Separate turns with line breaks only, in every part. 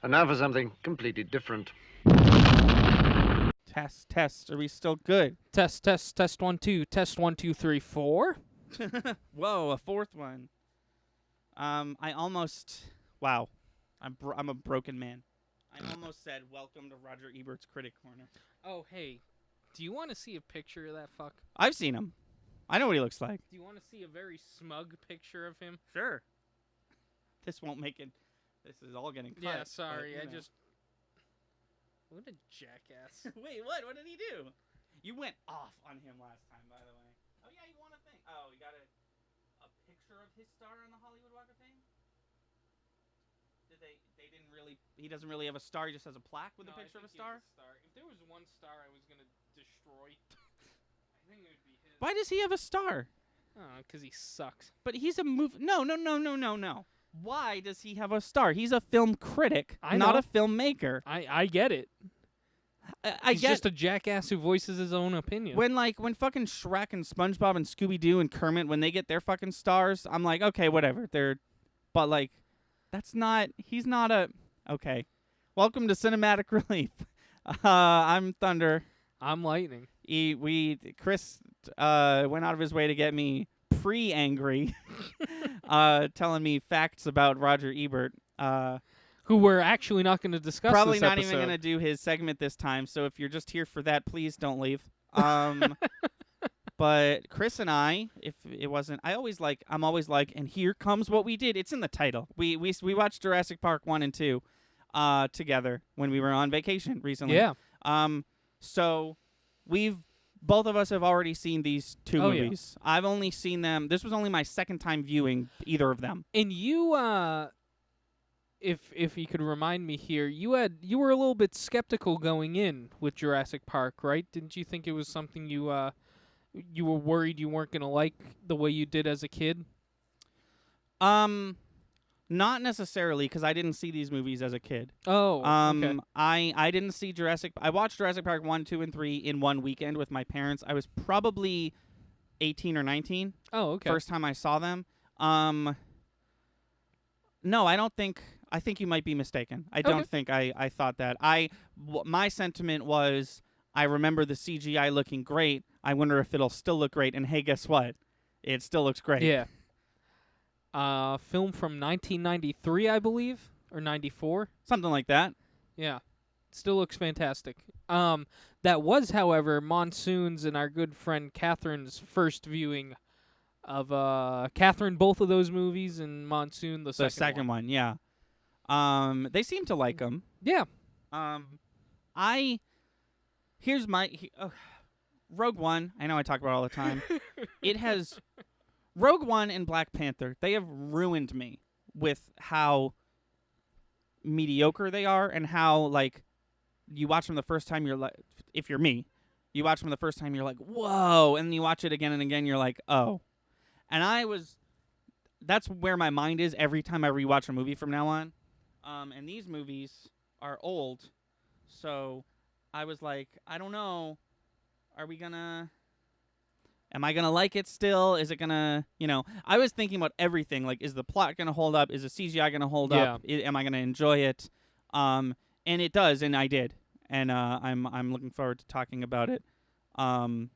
And now for something completely different.
Test. Are we still good?
Test 1 2, test 1 2 3 4.
Whoa, a fourth one. I almost. Wow, I'm a broken man. I almost said welcome to Roger Ebert's Critic Corner.
Oh, hey. Do you want to see a picture of that fuck?
I've seen him. I know what he looks like.
Do you want to see a very smug picture of him?
Sure. This won't make it. This is all getting cut.
Yeah, sorry.
but,
I just... What a jackass.
Wait, what? What did he do? You went off on him last time, by the way. Oh, yeah, you won a thing. Oh, you got a picture of his star on the Hollywood Walk of Fame? They didn't really... He doesn't really have a star. He just has a plaque with a picture of a star?
If there was one star I was going to destroy, I think it would be his.
Why does he have a star?
Oh, because he sucks.
But he's a No. Why does he have a star? He's a film critic, not a filmmaker.
I get it.
I
He's
get
just a jackass who voices his own opinion.
when fucking Shrek and SpongeBob and Scooby-Doo and Kermit, when they get their fucking stars, I'm like, okay, whatever. But like, he's not a, okay. Welcome to Cinematic Relief. I'm Thunder.
I'm Lightning.
Chris went out of his way to get me pre-angry, telling me facts about Roger Ebert.
Who we're actually not going to discuss
Probably
this
not
episode.
even going to do his segment this time, so if you're just here for that, please don't leave. But Chris and I, if it wasn't, I'm always like, and here comes what we did. It's in the title. We watched Jurassic Park 1 and 2 together when we were on vacation recently.
Yeah.
So both of us have already seen these two
Oh, yeah.
movies. I've only seen them. This was only my second time viewing either of them.
And you, if you could remind me here, you were a little bit skeptical going in with Jurassic Park, right? Didn't you think it was something you were worried you weren't gonna like the way you did as a kid?
Not necessarily, because I didn't see these movies as a kid.
Oh, okay.
I didn't see Jurassic. I watched Jurassic Park 1, 2, and 3 in one weekend with my parents. I was probably 18 or 19.
Oh, okay.
First time I saw them. No, I don't think. I think you might be mistaken. I don't think I thought that. My sentiment was, I remember the CGI looking great. I wonder if it'll still look great. And hey, guess what? It still looks great.
Yeah. Film from 1993, I believe, or 94.
Something like that.
Yeah. Still looks fantastic. That was, however, Monsoon's and our good friend Catherine's first viewing of Catherine, both of those movies, and Monsoon, the second
one. Yeah. They seem to like them.
Yeah.
Here's my Rogue One. I know I talk about it all the time. It has Rogue One and Black Panther. They have ruined me with how mediocre they are, and how, like, you watch them the first time, you're like, if you're me, you watch them the first time, you're like, whoa, and then you watch it again and again, you're like, oh. And that's where my mind is every time I rewatch a movie from now on. And these movies are old, so I was like, I don't know, am I gonna like it still? Is it gonna, I was thinking about everything, like, is the plot gonna hold up? Is the CGI gonna hold up? Am I gonna enjoy it? And it does, and I did, and I'm looking forward to talking about it, because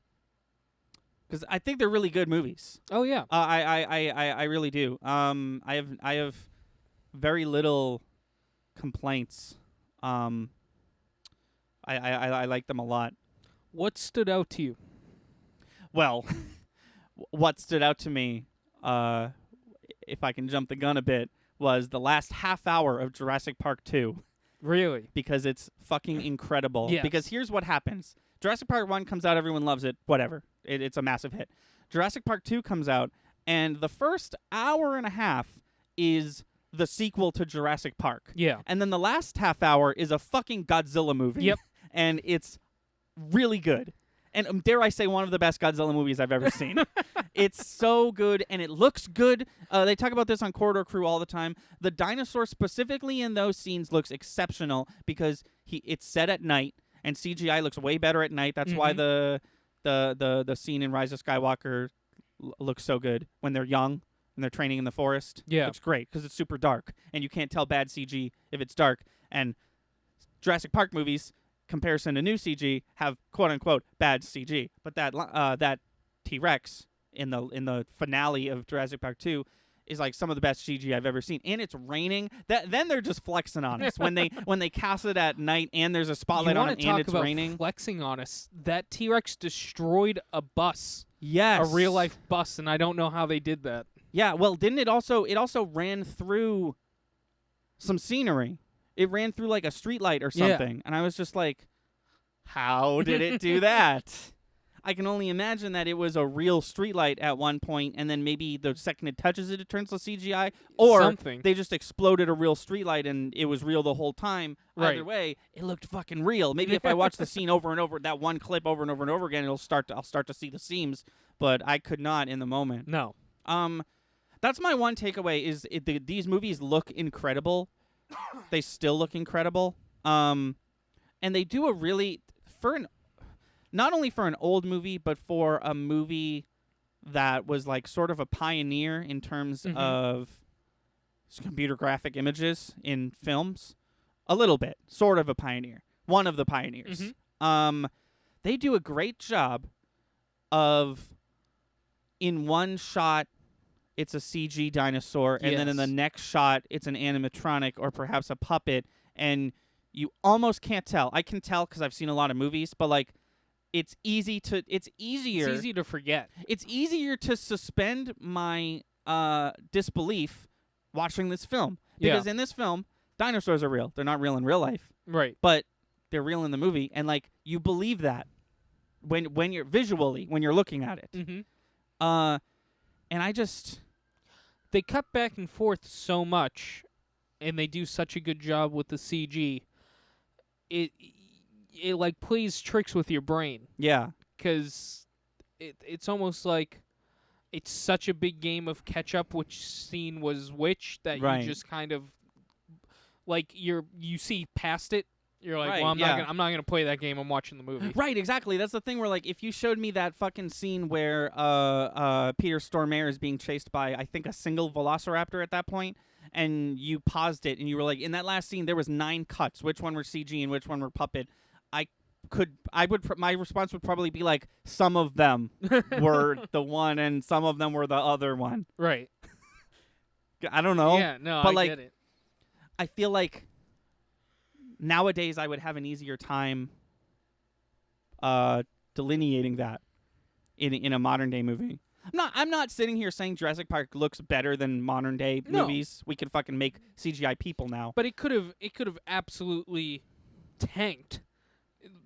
I think they're really good movies.
Oh yeah.
I really do. I have very little complaints. I like them a lot.
What stood out to you?
Well, what stood out to me, if I can jump the gun a bit, was the last half hour of Jurassic Park 2.
Really?
Because it's fucking incredible.
Yes.
Because here's what happens. Jurassic Park 1 comes out, everyone loves it, whatever. It's a massive hit. Jurassic Park 2 comes out, and the first hour and a half is the sequel to Jurassic Park.
Yeah.
And then the last half hour is a fucking Godzilla movie.
Yep.
And it's really good. And dare I say, one of the best Godzilla movies I've ever seen. It's so good, and it looks good. They talk about this on Corridor Crew all the time. The dinosaur specifically in those scenes looks exceptional because it's set at night, and CGI looks way better at night. That's why the scene in Rise of Skywalker looks so good when they're young and they're training in the forest.
Yeah.
Looks great because it's super dark, and you can't tell bad CG if it's dark. And Jurassic Park movies, comparison to new CG, have quote unquote bad CG. But that T-Rex in the finale of Jurassic Park 2 is like some of the best CG I've ever seen. And it's raining. Then they're just flexing on us when they cast it at night and there's a spotlight on it and it's raining.
Flexing on us. That T-Rex destroyed a bus.
Yes.
A real life bus, and I don't know how they did that.
Yeah, well, didn't it also ran through some scenery. It ran through like a streetlight or something. And I was just like, how did it do that? I can only imagine that it was a real streetlight at one point, and then maybe the second it touches it, it turns to CGI, or
something.
They just exploded a real streetlight and it was real the whole time.
Right.
Either way, it looked fucking real. Maybe if I watch the scene over and over, that one clip over and over and over again, I'll start to see the seams. But I could not in the moment.
No.
That's my one takeaway. Is these movies look incredible. They still look incredible. And they do a really not only for an old movie, but for a movie that was like sort of a pioneer in terms of computer graphic images in films. A little bit, sort of a pioneer. One of the pioneers. They do a great job of, in one shot, it's a CG dinosaur, and then in the next shot, it's an animatronic or perhaps a puppet, and you almost can't tell. I can tell because I've seen a lot of movies, but like, it's easier.
It's easy to forget.
It's easier to suspend my disbelief watching this film. Because in this film, dinosaurs are real. They're not real in real life.
Right.
But they're real in the movie, and like, you believe that when you're visually, when you're looking at it. And I just...
They cut back and forth so much, and they do such a good job with the CG. It like plays tricks with your brain.
Yeah.
Because it's almost like it's such a big game of catch up which scene was which that you just kind of like you see past it. You're like, well, I'm not gonna play that game. I'm watching the movie.
Right, exactly. That's the thing where, like, if you showed me that fucking scene where Peter Stormare is being chased by, I think, a single velociraptor at that point, and you paused it and you were like, in that last scene there was 9 cuts. Which one were CG and which one were puppet? My response would probably be like, some of them were the one and some of them were the other one.
Right.
I don't know.
Yeah, no,
but
I get it.
I feel like nowadays I would have an easier time delineating that in a modern day movie. I'm not sitting here saying Jurassic Park looks better than modern day movies. We could fucking make CGI people now.
But it could have absolutely tanked.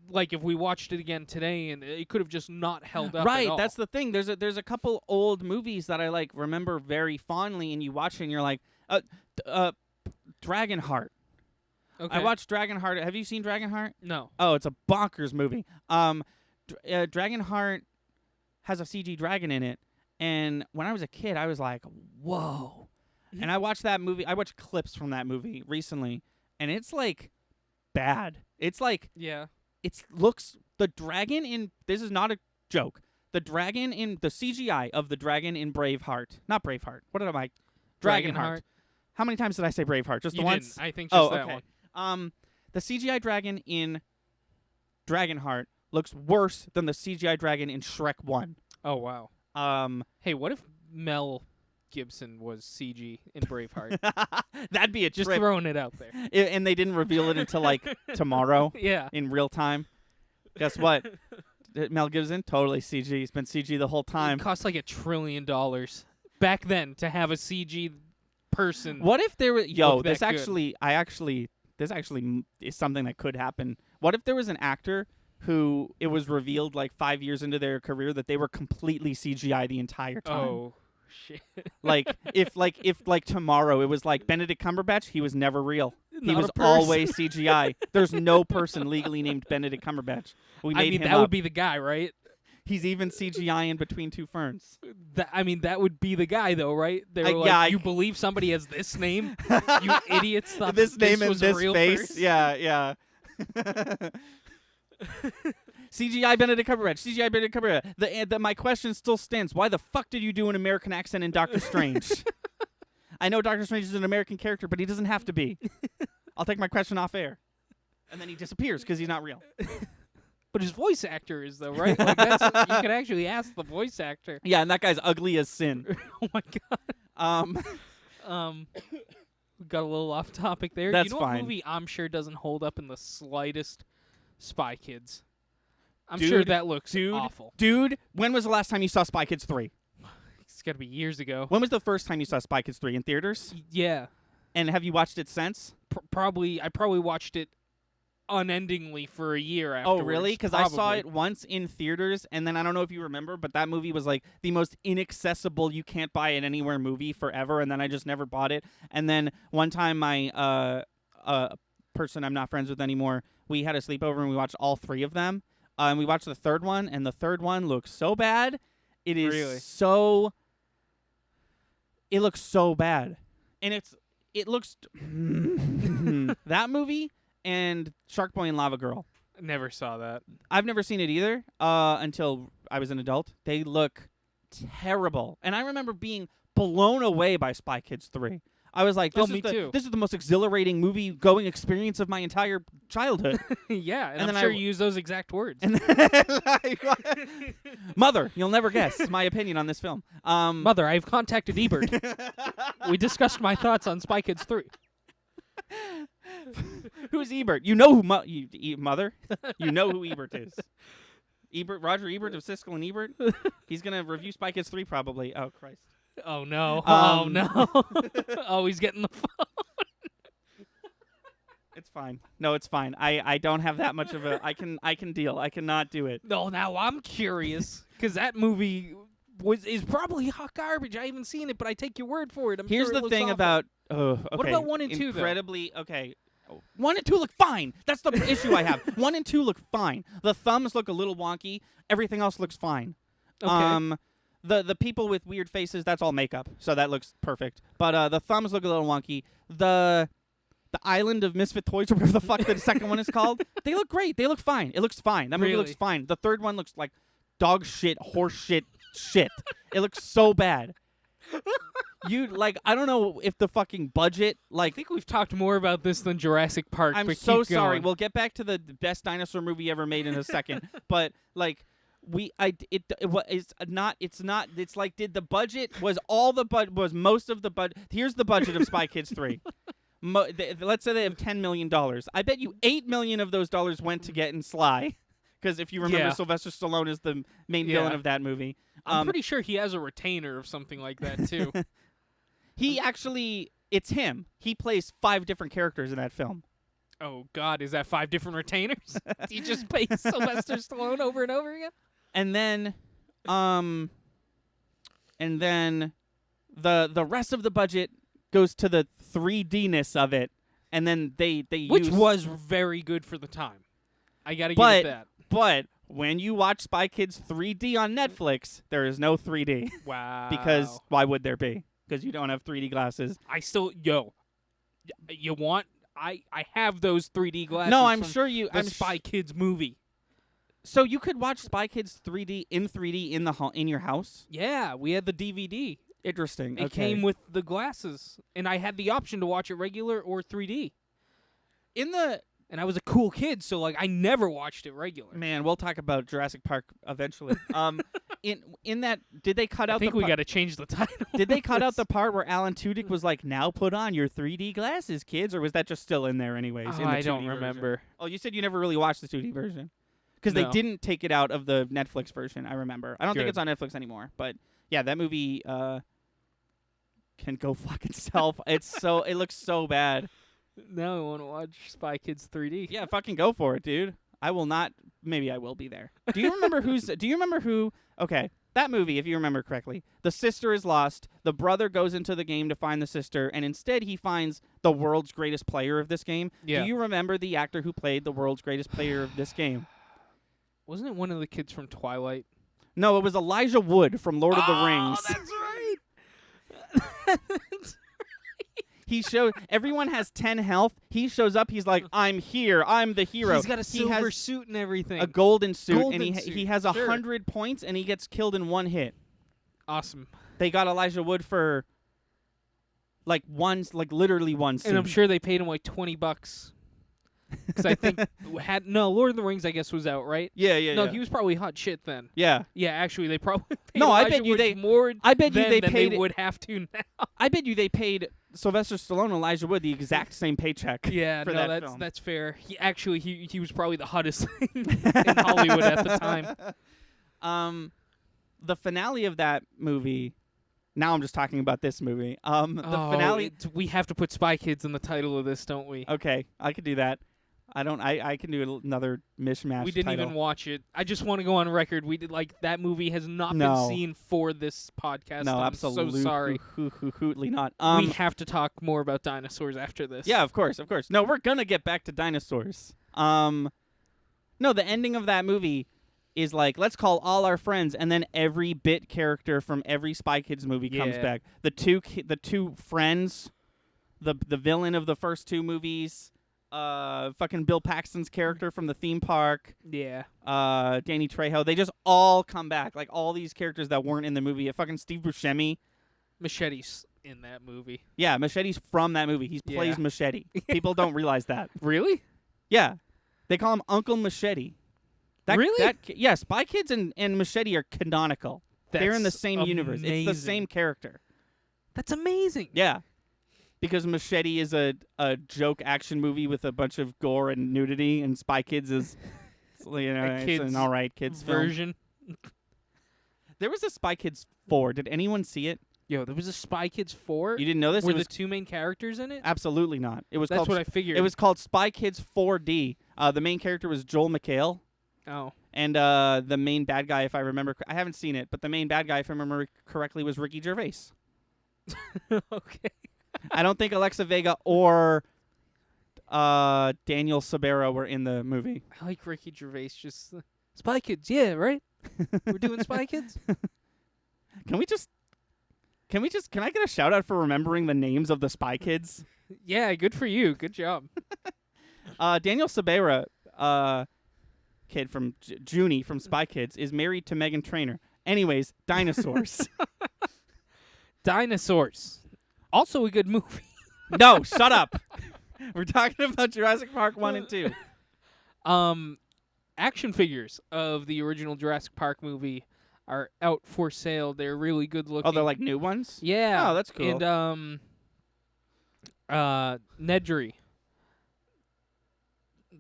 Like if we watched it again today, and it could have just not held up.
Right,
at all.
that's the thing. There's a couple old movies that I like remember very fondly, and you watch it and you're like, Dragonheart.
Okay.
I watched Dragonheart. Have you seen Dragonheart?
No.
Oh, it's a bonkers movie. Dragonheart has a CG dragon in it, and when I was a kid, I was like, whoa. And I watched that movie. I watched clips from that movie recently, and it's like bad. It's like the dragon in, this is not a joke. The dragon in the CGI of the dragon in Braveheart. Not Braveheart. What am I? Dragonheart. How many times did I say Braveheart? Just the once?
I think just that
one. The CGI dragon in Dragonheart looks worse than the CGI dragon in Shrek 1.
Oh, wow. Hey, what if Mel Gibson was CG in Braveheart?
That'd be a
just
trip.
Throwing it out there.
And they didn't reveal it until like tomorrow.
Yeah.
In real time. Guess what? Mel Gibson, totally CG. He's been CG the whole time.
It cost like $1 trillion back then to have a CG person.
What if there was this
actually
is something that could happen. What if there was an actor who it was revealed like 5 years into their career that they were completely CGI the entire time?
Oh shit.
if tomorrow it was like Benedict Cumberbatch, he was never real. He was
a person.
always CGI. There's no person legally named Benedict Cumberbatch. We made him
that
up.
would be the guy, right?
He's even CGI in Between Two Ferns.
That would be the guy, though, right? They were you believe somebody has this name? You idiots thought
this name
was
and
a
this
real
face.
person?
Yeah. CGI Benedict Cumberbatch. My question still stands. Why the fuck did you do an American accent in Doctor Strange? I know Doctor Strange is an American character, but he doesn't have to be. I'll take my question off air. And then he disappears because he's not real.
But his voice actor is, though, right? Like you could actually ask the voice actor.
Yeah, and that guy's ugly as sin.
Oh, my God. We got a little off topic there.
That's
you know
fine.
what movie I'm sure doesn't hold up in the slightest? Spy Kids. I'm
Dude,
sure that looks
dude,
awful.
Dude, when was the last time you saw Spy Kids 3?
It's got to be years ago.
When was the first time you saw Spy Kids 3 in theaters?
Yeah.
And have you watched it since?
I probably watched it unendingly for a year afterwards.
Oh, really? Because I saw it once in theaters, and then I don't know if you remember, but that movie was like the most inaccessible, you can't buy it anywhere movie forever, and then I just never bought it. And then one time my person I'm not friends with anymore, we had a sleepover and we watched all 3 of them. And we watched the third one, and the third one looks so bad. It is
Really?
so... It looks so bad. And it looks... that movie and Shark Boy and Lava Girl.
Never saw that.
I've never seen it either until I was an adult. They look terrible. And I remember being blown away by Spy Kids 3. I was like,
Me too.
This is the most exhilarating movie-going experience of my entire childhood.
Yeah, and
then
I'm sure you use those exact words.
And Mother, you'll never guess my opinion on this film.
Mother, I've contacted Ebert. We discussed my thoughts on Spy Kids 3.
Who's Ebert? You know who Mother? You know who Ebert is. Roger Ebert of Siskel and Ebert? He's going to review Spy Kids 3 probably. Oh, Christ.
Oh, no. Oh, no. Oh, he's getting the phone.
It's fine. No, it's fine. I don't have that much of a... I can deal. I cannot do it.
No, now I'm curious, because that movie is probably hot garbage. I haven't seen it, but I take your word for it.
Here's
sure it
the
looks
thing
awful.
about... Okay.
What about 1 and 2, though?
Incredibly... Okay. 1 and 2 look fine. That's the issue I have. 1 and 2 look fine. The thumbs look a little wonky. Everything else looks fine.
Okay.
The people with weird faces, that's all makeup, so that looks perfect. But the thumbs look a little wonky. The Island of Misfit Toys, or whatever the fuck the second one is called, they look great. They look fine. It looks fine. That movie looks
Really?
fine. The third one looks like dog shit, horse shit. It looks so bad. I don't know if the fucking budget,
I think we've talked more about this than Jurassic Park.
I'm
but
so
keep
sorry.
going.
We'll get back to the best dinosaur movie ever made in a second. But it's like, did the budget, was most of the budget, here's the budget of Spy Kids 3. Let's say they have $10 million. I bet you $8 million of those dollars went to getting Sly. Because if you remember,
Yeah.
Sylvester Stallone is the main villain of that movie.
I'm pretty sure he has a retainer of something like that, too.
He actually, it's him. He plays 5 different characters in that film.
Oh, God, is that 5 different retainers? Do you just pay Sylvester Stallone over and over again?
And then, the rest of the budget goes to the 3D-ness of it, and then they
Which
use,
was very good for the time. I gotta give it that.
But when you watch Spy Kids 3D on Netflix, there is no 3D.
Wow.
Because why would there be? Because you don't have 3D glasses.
You want? I have those 3D glasses.
No, I'm
from
sure you.
the Spy Kids movie.
So you could watch Spy Kids 3D in your house.
Yeah, we had the DVD.
Interesting.
It
Okay.
came with the glasses, and I had the option to watch it regular or 3D. And I was a cool kid, so I never watched it regular.
Man, we'll talk about Jurassic Park eventually. In that, did they cut out?
I think
the
we got to change the title.
Did they cut out the part where Alan Tudyk was like, "Now put on your 3D glasses, kids," or was that just still in there anyways?
Oh,
in the
I don't
2D version?
remember.
Oh, you said you never really watched the 2D version because
No.
they didn't take it out of the Netflix version. I remember. I don't think
Good.
it's on Netflix anymore. But yeah, that movie can go fuck itself. It looks so bad.
Now I want to watch Spy Kids 3D.
Yeah, fucking go for it, dude. I will not. Maybe I will be there. Do you remember who? Okay, that movie, if you remember correctly, the sister is lost. The brother goes into the game to find the sister, and instead he finds the world's greatest player of this game.
Yeah.
Do you remember the actor who played the world's greatest player of this game?
Wasn't it one of the kids from Twilight?
No, it was Elijah Wood from Lord of the Rings.
Oh, that's right.
He showed everyone has 10 health. He shows up. He's like, "I'm here. I'm the hero."
He's got a silver
has
suit and everything.
a golden suit,
Golden
and
suit,
he has
sure.
100 points, and he gets killed in one hit.
Awesome.
They got Elijah Wood for Like literally one scene.
And I'm sure they paid him like $20. Because I think Lord of the Rings, I guess, was out, right?
Yeah.
No, he was probably hot shit then.
Yeah.
Yeah, actually, they probably paid
No, I
Elijah
bet you
Wood
they-
more
I bet you
then
they
than
paid-
they would have to now.
I bet you they paid Sylvester Stallone and Elijah Wood the exact same paycheck.
Yeah,
for
no,
that film.
that's fair. He was probably the hottest thing in Hollywood at the time.
The finale of that movie. Now I'm just talking about this movie. The finale.
We have to put Spy Kids in the title of this, don't we?
Okay, I could do that. I can do another mishmash.
We didn't
title.
even watch it. I just want to go on record. We did that movie has not been seen for this podcast.
No,
I'm
absolutely.
so sorry.
Hootly not.
We have to talk more about dinosaurs after this.
Yeah, of course. No, we're gonna get back to dinosaurs. No, the ending of that movie is like, let's call all our friends, and then every bit character from every Spy Kids movie comes back. The two friends, the villain of the first two movies. Fucking Bill Paxton's character from the theme park.
Yeah.
Danny Trejo. They just all come back. Like all these characters that weren't in the movie. Fucking Steve Buscemi.
Machete's in that movie.
Yeah, Machete's from that movie. He plays Machete. People don't realize that.
Really?
Yeah. They call him Uncle Machete.
Really?
Yeah, Spy Kids and Machete are canonical. They're in the same universe. It's the same character.
That's amazing.
Yeah. Because Machete is a joke action movie with a bunch of gore and nudity, and Spy Kids is, it's an all right kids
version.
Film. There was a Spy Kids 4. Did anyone see it?
Yo, there was a Spy Kids 4.
You didn't know this?
Were the two main characters in it?
Absolutely not. It was.
That's what I figured.
It was called Spy Kids 4D. The main character was Joel McHale.
Oh.
And the main bad guy, if I remember, I haven't seen it, but the main bad guy, if I remember correctly, was Ricky Gervais.
Okay.
I don't think Alexa Vega or Daniel Sabera were in the movie.
I like Ricky Gervais. Just Spy Kids, yeah, right? We're doing Spy Kids?
Can I get a shout out for remembering the names of the Spy Kids?
Yeah, good for you. Good job.
Daniel Sabera, kid from Junie from Spy Kids, is married to Meghan Trainor. Anyways, dinosaurs.
Dinosaurs. Also a good movie.
No, shut up. We're talking about Jurassic Park 1 and 2.
Action figures of the original Jurassic Park movie are out for sale. They're really good looking.
Oh, they're like new ones?
Yeah.
Oh, that's cool.
And Nedry.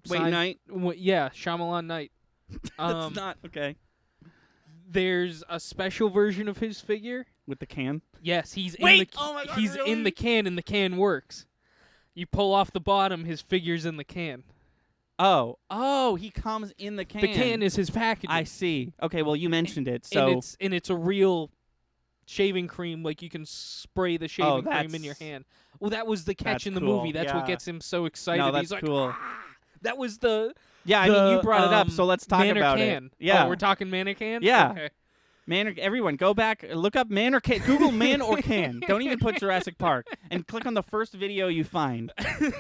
Wait, Night?
Yeah, Shyamalan Knight.
That's not okay.
There's a special version of his figure.
With the can?
Yes, he's
Wait!
in the
Oh my God,
he's
really?
in the can, and the can works. You pull off the bottom, his figure's in the can.
Oh, he comes in the can.
The can is his packaging.
I see. Okay, well, you mentioned it, so
and it's a real shaving cream, like you can spray the shaving cream in your hand. Well, that was the catch
That's
in the
cool,
movie. That's
yeah.
what gets him so excited.
No, that's
He's like,
cool.
"Ah!" That was the
Yeah, I mean, you brought it up, so let's talk
Man or
about
Can.
it. Yeah.
Oh, we're talking Man or Can?
Yeah.
Okay.
Everyone, go back, look up Man or Can. Google Man or Can. Don't even put Jurassic Park. And click on the first video you find.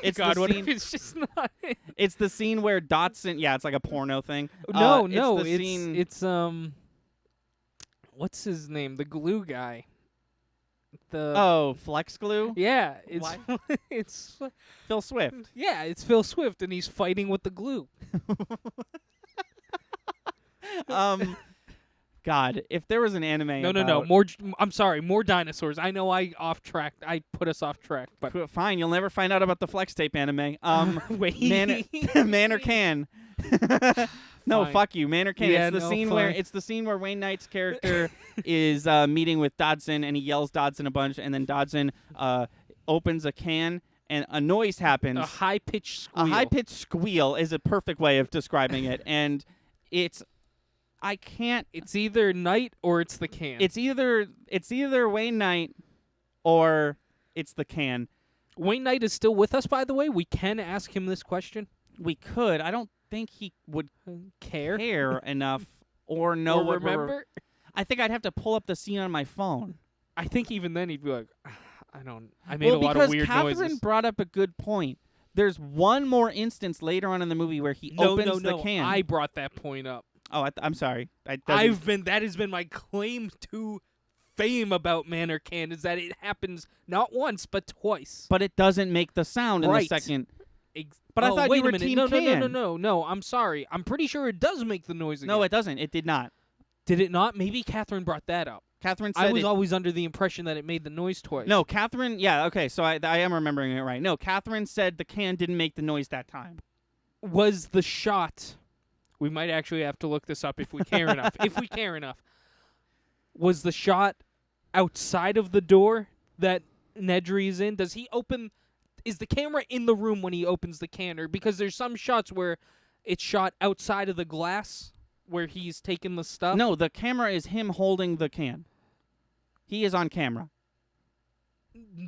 It's
God,
the
what
scene,
if it's just not it?
It's the scene where Dotson... Yeah, it's like a porno thing.
No,
it's the scene...
it's what's his name? The glue guy.
Flex Glue?
Yeah, it's
Why?
it's
Phil Swift.
yeah, it's Phil Swift, and he's fighting with the glue.
God, if there was an anime
No. More. I'm sorry. More dinosaurs. I know I put us off track, but
Fine, you'll never find out about the Flex Tape anime.
wait.
Man or Can. No,
Fine.
fuck you, Man or Can.
Yeah,
it's the
no,
scene
fine.
where Wayne Knight's character is meeting with Dodson, and he yells Dodson a bunch, and then Dodson opens a can, and a noise happens.
A high-pitched squeal.
A high-pitched squeal is a perfect way of describing it, and it's
either Knight or it's the can.
It's either Wayne Knight or it's the can.
Wayne Knight is still with us, by the way. We can ask him this question.
We could. I don't think he would care enough or know
Or
what
remember.
I think I'd have to pull up the scene on my phone.
I think even then he'd be like, I made a lot of weird
Catherine
noises.
brought up a good point. There's one more instance later on in the movie where he opens the can.
I brought that point up.
Oh, I'm sorry.
That has been my claim to fame about Manor Can is that it happens not once but twice.
But it doesn't make the sound in the
Right.
second.
Ex-
But I
oh,
thought
wait
you were
a minute.
Team
no,
Can.
No. I'm sorry. I'm pretty sure it does make the noise again.
No, it doesn't. It did not.
Did it not? Maybe Catherine brought that up.
Catherine said
I was
it,
always under the impression that it made the noise twice.
No, Catherine, yeah, okay, so I am remembering it right. No, Catherine said the can didn't make the noise that time.
Was the shot... We might actually have to look this up if we care enough. If we care enough. Was the shot outside of the door that Nedry is in? Does he open... Is the camera in the room when he opens the can? Or because there's some shots where it's shot outside of the glass where he's taking the stuff.
No, the camera is him holding the can. He is on camera.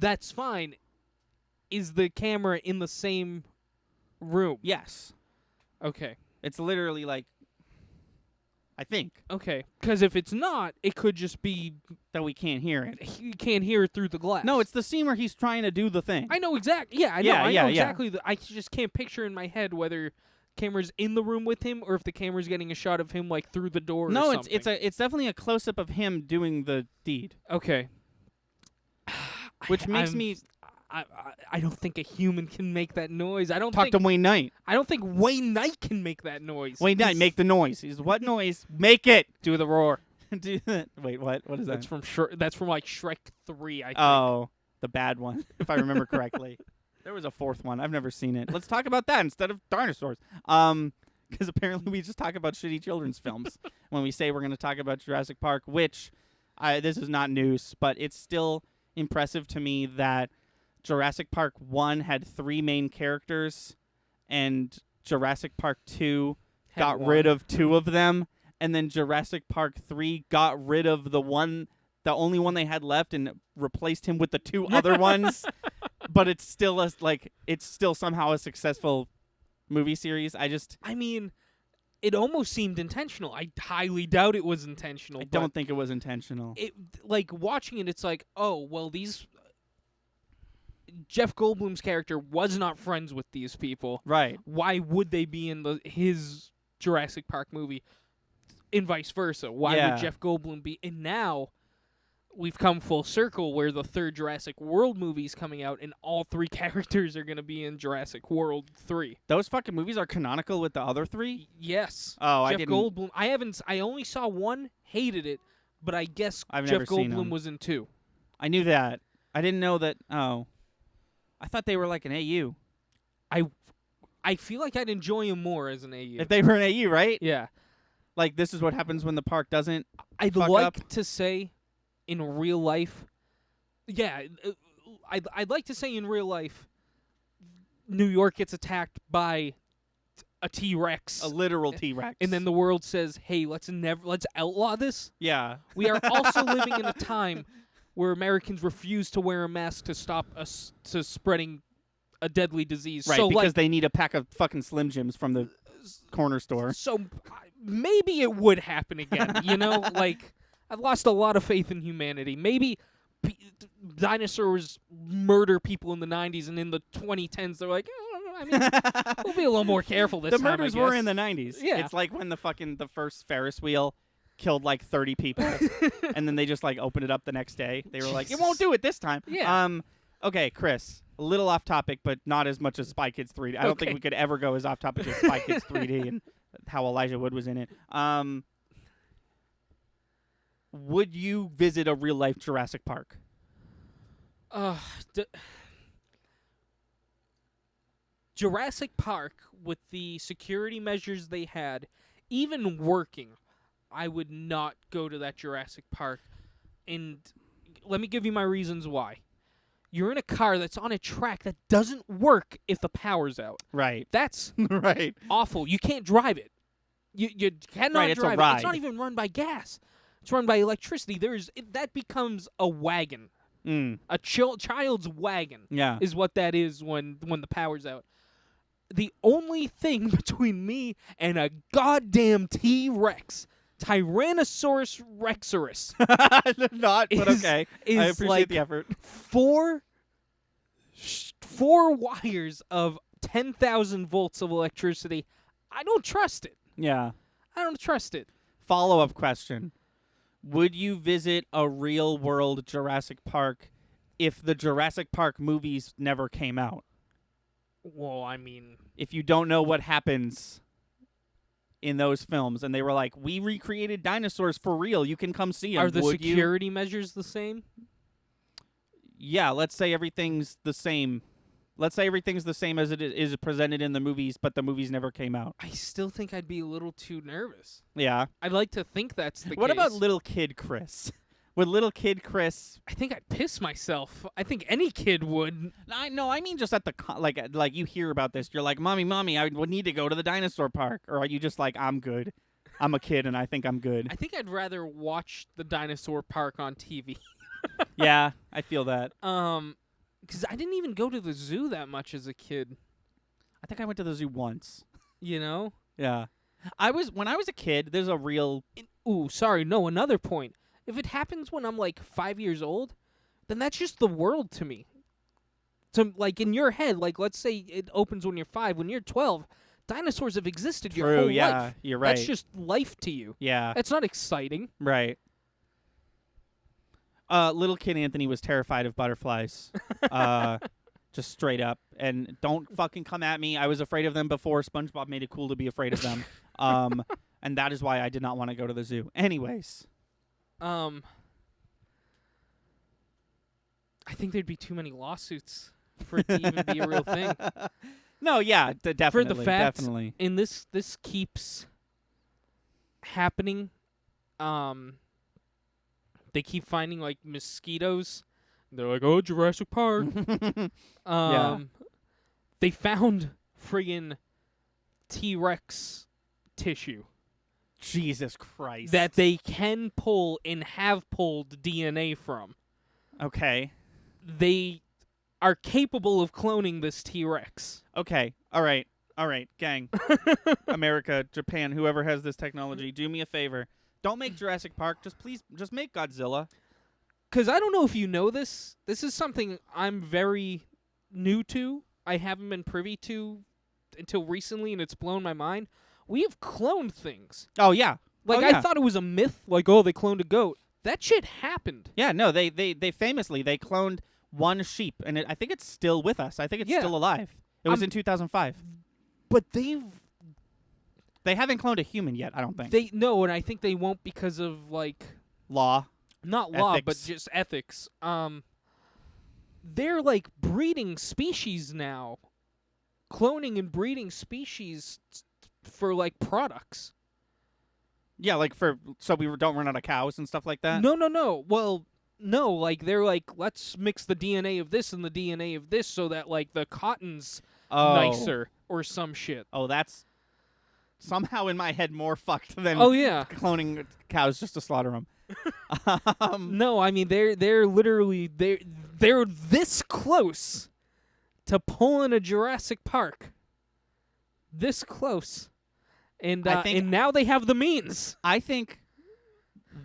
That's fine. Is the camera in the same room?
Yes.
Okay.
It's literally like, I think,
Okay. Because if it's not, it could just be
that we can't hear it.
you can't hear it through the glass.
No, it's the scene where he's trying to do the thing.
I know exactly. Yeah, I know.
Yeah,
I
yeah,
know
yeah.
exactly. I just can't picture in my head whether camera's in the room with him or if the camera's getting a shot of him like through the door.
No,
or
it's
something.
it's definitely a close up of him doing the deed,
Okay.
which makes
I'm-
me
I don't think a human can make that noise. I don't
talk
think
to Wayne Knight.
I don't think Wayne Knight can make that noise.
Wayne Knight,
He's-
make the noise. He's what noise? Make it.
do the roar.
Do that. Wait, what? What is that?
That's from like Shrek 3. I think.
Oh, the bad one, if I remember correctly. There was a fourth one. I've never seen it. Let's talk about that instead of dinosaurs. Because apparently we just talk about shitty children's films when we say we're going to talk about Jurassic Park, which this is not news, but it's still impressive to me that Jurassic Park 1 had 3 main characters and Jurassic Park 2
Had
got
one.
rid of 2 of them, and then Jurassic Park 3 got rid of the only one they had left and replaced him with the 2 other ones. But it's still it's still somehow a successful movie series.
I mean, it almost seemed intentional. I highly doubt it was intentional.
I
but
don't think it was intentional.
It like watching it. It's like, oh well, these Jeff Goldblum's character was not friends with these people.
Right.
Why would they be in his Jurassic Park movie? And vice versa. Why
Yeah.
would Jeff Goldblum be? And now we've come full circle where the third Jurassic World movie is coming out, and all 3 characters are going to be in Jurassic World 3.
Those fucking movies are canonical with the other 3?
Yes.
Oh, I
Jeff
didn't.
Goldblum. I only saw 1, hated it, but I guess
I've
Jeff
never seen
Goldblum
'em.
was in 2.
I knew that. I didn't know that. Oh. I thought they were like an AU.
I feel like I'd enjoy him more as an AU.
If they were an AU, right?
Yeah.
Like, this is what happens when the park doesn't.
I'd
fuck
like
up.
to say in real life, yeah, I'd like to say in real life, New York gets attacked by a T-Rex,
A literal T-Rex.
and then the world says, "Hey, let's outlaw this."
Yeah.
We are also living in a time where Americans refuse to wear a mask to stop us to spreading a deadly disease.
Right,
so
because
like,
they need a pack of fucking Slim Jims from the corner store.
so maybe it would happen again. You know, like I've lost a lot of faith in humanity. Maybe dinosaurs murder people in the 90s, and in the 2010s they're like, I mean, we'll be a little more careful this
The
time.
murders
I
were
guess.
in the 90s.
Yeah.
It's like when the first Ferris wheel killed like 30 people, and then they just like opened it up the next day. They were like, it won't do it this time.
Yeah.
Okay, Chris, a little off topic, but not as much as Spy Kids 3D. I don't think
Okay.
we could ever go as off topic as Spy Kids 3D and how Elijah Wood was in it. Would you visit a real life Jurassic Park?
Jurassic Park, with the security measures they had, even working, I would not go to that Jurassic Park. And let me give you my reasons why. You're in a car that's on a track that doesn't work if the power's out.
Right.
That's
Right.
awful. You can't drive it. You cannot
Right, it's a
drive it.
ride.
It's not even run by gas. It's run by electricity. That becomes a wagon. A child's wagon
Yeah.
is what that is when the power's out. The only thing between me and a goddamn T-Rex, Tyrannosaurus rexurus,
Not, but
is-
okay.
is
I appreciate
like
the effort.
four wires of 10,000 volts of electricity. I don't trust it.
Yeah.
I don't trust it.
Follow-up question. Would you visit a real world Jurassic Park if the Jurassic Park movies never came out?
Well, I mean,
If you don't know what happens in those films and they were like, we recreated dinosaurs for real, you can come see them.
are the
Would you?
security measures the same?
Yeah, let's say everything's the same. Let's say everything's the same as it is presented in the movies, but the movies never came out.
I still think I'd be a little too nervous.
Yeah.
I'd like to think that's the
What
case.
about little kid Chris? Would little kid Chris?
I think I'd piss myself. I think any kid would.
I mean just at the like you hear about this, you're like, mommy, I would need to go to the dinosaur park, or are you just like, I'm good, I'm a kid and I think I'm good?
I think I'd rather watch the dinosaur park on TV.
Yeah, I feel that.
Because I didn't even go to the zoo that much as a kid.
I think I went to the zoo once.
You know?
Yeah, when I was a kid. There's a real.
Another point. If it happens when I'm like 5 years old, then that's just the world to me. So, like, in your head, like, let's say it opens when you're 5. When you're 12, dinosaurs have existed your whole
yeah,
life.
You're right.
That's just life to you.
Yeah,
That's not exciting.
right. Little kid Anthony was terrified of butterflies. Just straight up. And don't fucking come at me. I was afraid of them before SpongeBob made it cool to be afraid of them. And that is why I did not want to go to the zoo. Anyways.
I think there'd be too many lawsuits for it to even be a real thing.
No, yeah, definitely.
For the fact,
definitely.
and this keeps happening. They keep finding like mosquitoes. They're like, oh, Jurassic Park.
Yeah.
They found friggin' T-Rex tissue
Jesus Christ.
that they can pull and have pulled DNA from.
Okay.
They are capable of cloning this T-Rex.
Okay. All right, gang. America, Japan, whoever has this technology, do me a favor. Don't make Jurassic Park. Just make Godzilla.
Because I don't know if you know this. This is something I'm very new to. I haven't been privy to until recently, and it's blown my mind. We have cloned things.
Oh, yeah.
Like,
yeah.
I thought it was a myth. Like, oh, they cloned a goat. That shit happened.
Yeah, no, they famously, they cloned one sheep, and I think it's still with us. I think it's
Yeah.
still alive. It was in 2005.
But
They haven't cloned a human yet, I don't think.
and I think they won't because of, like,
Law.
not law, but
Ethics.
just ethics. They're, like, breeding species now. Cloning and breeding species for, like, products.
Yeah, like so we don't run out of cows and stuff like that?
No. Well, no, like they're like, let's mix the DNA of this and the DNA of this so that like the cotton's nicer or some shit.
Oh, that's somehow in my head more fucked than
Oh yeah.
cloning cows just to slaughter them.
No, I mean they're literally they're this close to pulling a Jurassic Park. This close. And and now they have the means.
I think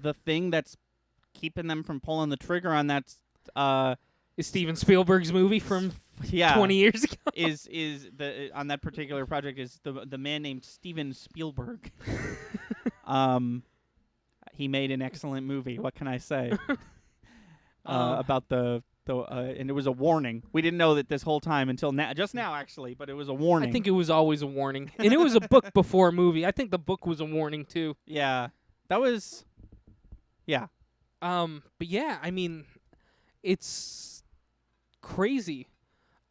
the thing that's keeping them from pulling the trigger on that
Is Steven Spielberg's movie from 20 years ago.
is the on that particular project is the man named Steven Spielberg. He made an excellent movie. What can I say? About the and it was a warning. We didn't know that this whole time until now, just now actually, but it was a warning.
I think it was always a warning. And it was a book before a movie. I think the book was a warning too.
Yeah. That was yeah.
But yeah, I mean, it's crazy.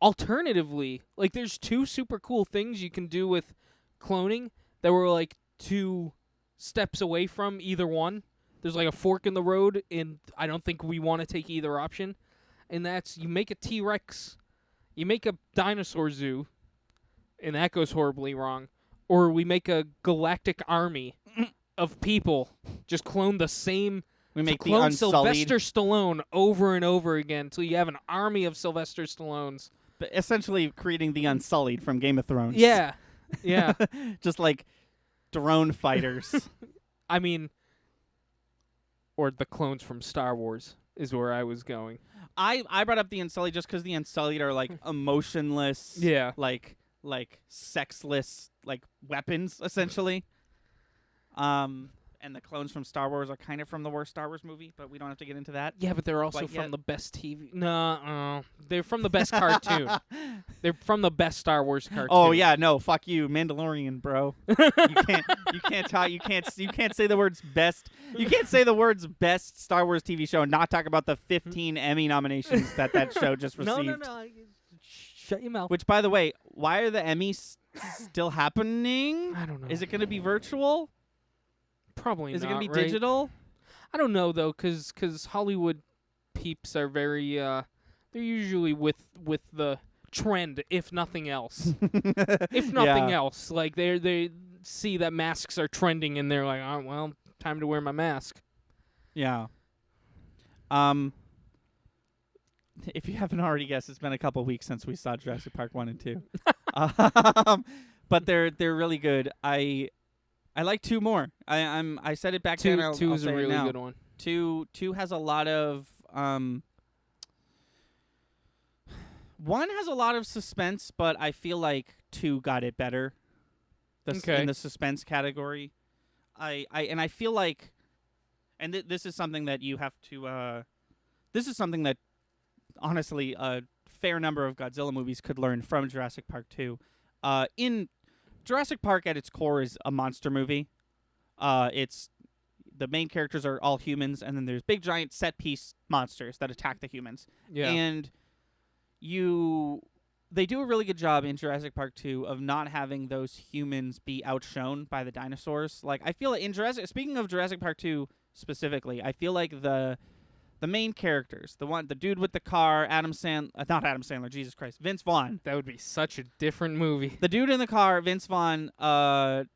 Alternatively, like there's two super cool things you can do with cloning that were like 2 steps away from either one. There's like a fork in the road, and I don't think we want to take either option. And that's you make a T-Rex, you make a dinosaur zoo, and that goes horribly wrong. Or we make a galactic army of people, just clone the same.
We make the
clone
Unsullied.
Sylvester Stallone over and over again until you have an army of Sylvester Stallones.
But essentially creating the Unsullied from Game of Thrones.
Yeah, yeah.
Just like drone fighters.
I mean, or the clones from Star Wars is where I was going.
I brought up the Unsullied just because the Unsullied are like emotionless,
Yeah.
like sexless, like weapons essentially. And and the clones from Star Wars are kind of from the worst Star Wars movie, but we don't have to get into that.
Yeah, but they're also
quite
from
yet.
the best TV. No, they're from the best cartoon. They're from the best Star Wars cartoon.
Oh yeah, no, fuck you, Mandalorian, bro. You can't say the words best. You can't say the words best Star Wars TV show and not talk about the 15 Emmy nominations that show just received.
No. Shut your mouth.
Which, by the way, why are the Emmys still happening?
I don't know.
Is it going to be virtual?
Probably
Is
not.
it going to be
right?
digital?
I don't know though, because Hollywood peeps are very they're usually with the trend, if nothing else. If nothing else, like they see that masks are trending and they're like, oh, well, time to wear my mask.
Yeah. If you haven't already guessed, it's been a couple weeks since we saw Jurassic Park 1 and 2. But they're really good. I like 2 more. I said it back then.
Two
I'll
is
say
a
it
really
now.
good one.
2 has a lot of 1 has a lot of suspense, but I feel like 2 got it better.
Okay.
In the suspense category, I feel like, and this is something that you have to. This is something that, honestly, a fair number of Godzilla movies could learn from Jurassic Park 2. In Jurassic Park, at its core, is a monster movie. It's the main characters are all humans, and then there's big giant set piece monsters that attack the humans.
Yeah.
And they do a really good job in Jurassic Park 2 of not having those humans be outshone by the dinosaurs. Like, I feel like in speaking of Jurassic Park 2 specifically, I feel like the main characters, the dude with the car, not Adam Sandler, Jesus Christ, Vince Vaughn.
That would be such a different movie.
The dude in the car, Vince Vaughn, the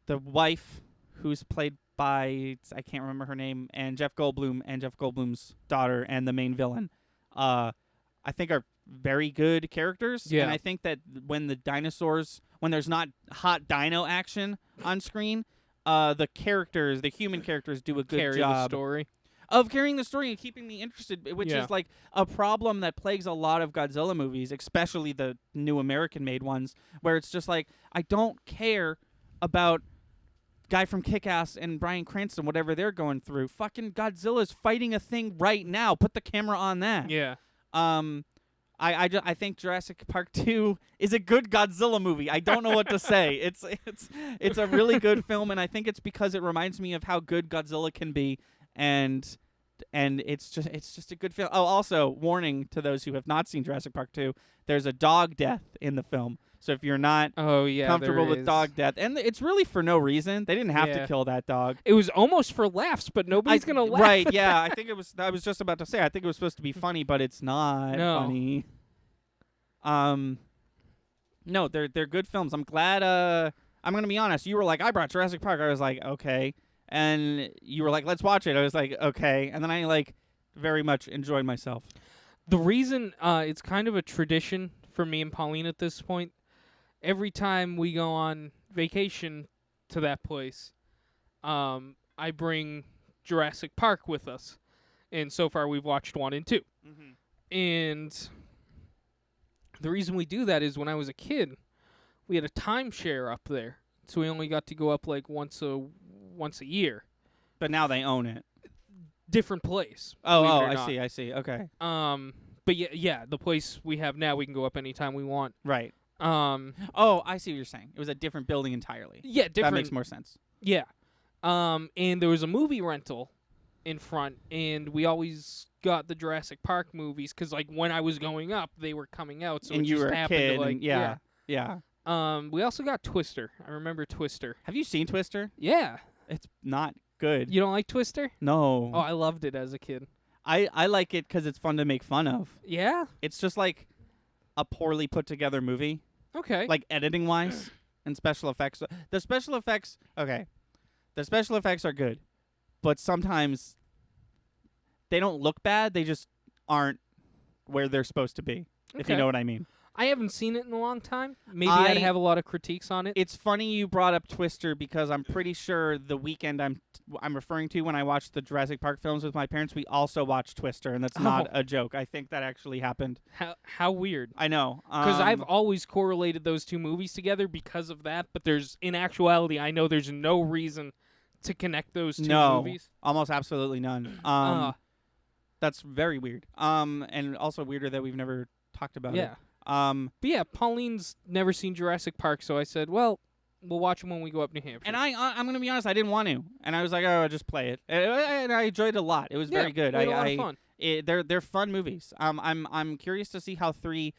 wife, who's played by, I can't remember her name, and Jeff Goldblum's daughter, and the main villain, I think are very good characters.
Yeah.
And I think that when there's not hot dino action on screen, the human characters do a good
Carry
job
the story.
of carrying the story and keeping me interested, which
Yeah.
is like a problem that plagues a lot of Godzilla movies, especially the new American-made ones, where it's just like, I don't care about guy from Kick-Ass and Bryan Cranston, whatever they're going through. Fucking Godzilla's fighting a thing right now. Put the camera on that.
Yeah.
I think Jurassic Park 2 is a good Godzilla movie. I don't know what to say. It's a really good film, and I think it's because it reminds me of how good Godzilla can be, and it's just a good film. Oh, also, warning to those who have not seen Jurassic Park 2, there's a dog death in the film. So if you're not comfortable with dog death, and it's really for no reason. They didn't have to kill that dog.
It was almost for laughs, but nobody's going to laugh.
Right, yeah. I think it was. I was just about to say. I think it was supposed to be funny, but it's not funny. No, they're good films. I'm glad. I'm gonna be honest. You were like, I brought Jurassic Park. I was like, okay, and you were like, let's watch it. I was like, okay, and then I very much enjoyed myself.
The reason it's kind of a tradition for me and Pauline at this point, every time we go on vacation to that place, I bring Jurassic Park with us. And so far we've watched 1 and 2. Mm-hmm. And the reason we do that is when I was a kid, we had a timeshare up there. So we only got to go up like once a year.
But now they own it.
Different place.
Oh, I see. Okay.
But yeah, the place we have now, we can go up anytime we want.
Right.
Oh,
I see what you're saying. It was a different building entirely.
Yeah, different.
That makes more sense.
Yeah. And there was a movie rental in front, and we always got the Jurassic Park movies because, like, when I was going up, they were coming out. So
and
it
you
just
were a
happened
kid.
to, like,
yeah.
We also got Twister. I remember Twister.
Have you seen Twister?
Yeah.
It's not good.
You don't like Twister?
No.
Oh, I loved it as a kid.
I like it because it's fun to make fun of.
Yeah?
It's just like a poorly put together movie.
Okay.
Like editing wise and special effects. The special effects are good, but sometimes they don't look bad. They just aren't where they're supposed to be, if you know what I mean.
I haven't seen it in a long time. Maybe I'd have a lot of critiques on it.
It's funny you brought up Twister because I'm pretty sure the weekend I'm referring to when I watched the Jurassic Park films with my parents, we also watched Twister, and that's not a joke. I think that actually happened.
How weird.
I know.
Because I've always correlated those two movies together because of that, but in actuality, I know there's no reason to connect those two
No,
movies?
almost absolutely none. That's very weird. And also weirder that we've never talked about it.
Yeah. But yeah, Pauline's never seen Jurassic Park, so I said, well, we'll watch them when we go up New Hampshire.
And I'm going to be honest, I didn't want to. And I was like, oh, I'll just play it. And I enjoyed it a lot. It was very good.
We had a lot of fun.
They're fun movies. I'm curious to see how 3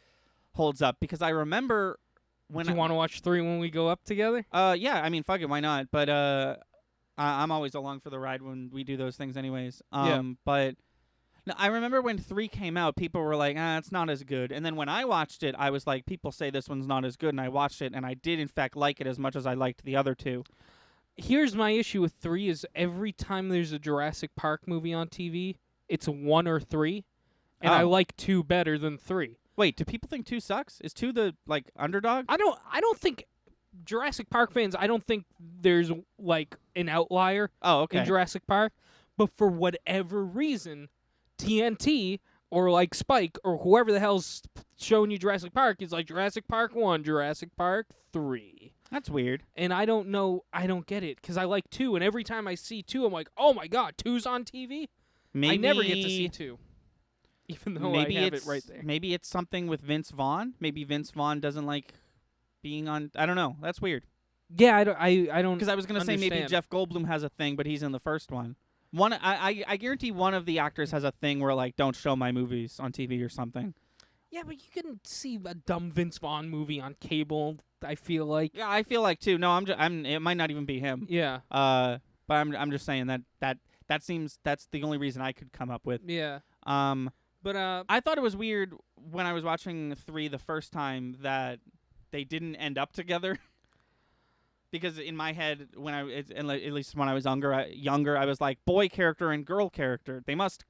holds up because I remember when
Do you want to watch 3 when we go up together?
Yeah, I mean, fuck it, why not? But I'm always along for the ride when we do those things anyways. But no, I remember when 3 came out, people were like, it's not as good. And then when I watched it, I was like, people say this one's not as good, and I watched it, and I did, in fact, like it as much as I liked the other 2.
Here's my issue with 3 is every time there's a Jurassic Park movie on TV, it's a 1 or 3, and I like 2 better than 3.
Wait, do people think 2 sucks? Is 2 the, like, underdog?
I don't think Jurassic Park fans, I don't think there's, like, an outlier in Jurassic Park, but for whatever reason, TNT or like Spike or whoever the hell's showing you Jurassic Park is like Jurassic Park 1, Jurassic Park 3.
That's weird.
And I don't know, I don't get it because I like 2, and every time I see 2, I'm like, oh my god, 2's on TV?
Maybe,
I never get to see 2, even though I have it right there.
Maybe it's something with Vince Vaughn. Maybe Vince Vaughn doesn't like being on. I don't know. That's weird.
Yeah, I don't.
Because I was gonna say maybe Jeff Goldblum has a thing, but he's in the first one. I guarantee one of the actors has a thing where like don't show my movies on TV or something.
Yeah, but you can see a dumb Vince Vaughn movie on cable. I feel like.
Yeah, I feel like too. No, it might not even be him.
Yeah.
But I'm just saying that seems that's the only reason I could come up with.
Yeah. But
I thought it was weird when I was watching 3 the first time that they didn't end up together. Because in my head, at least when I was younger, I was like, boy character and girl character. They must.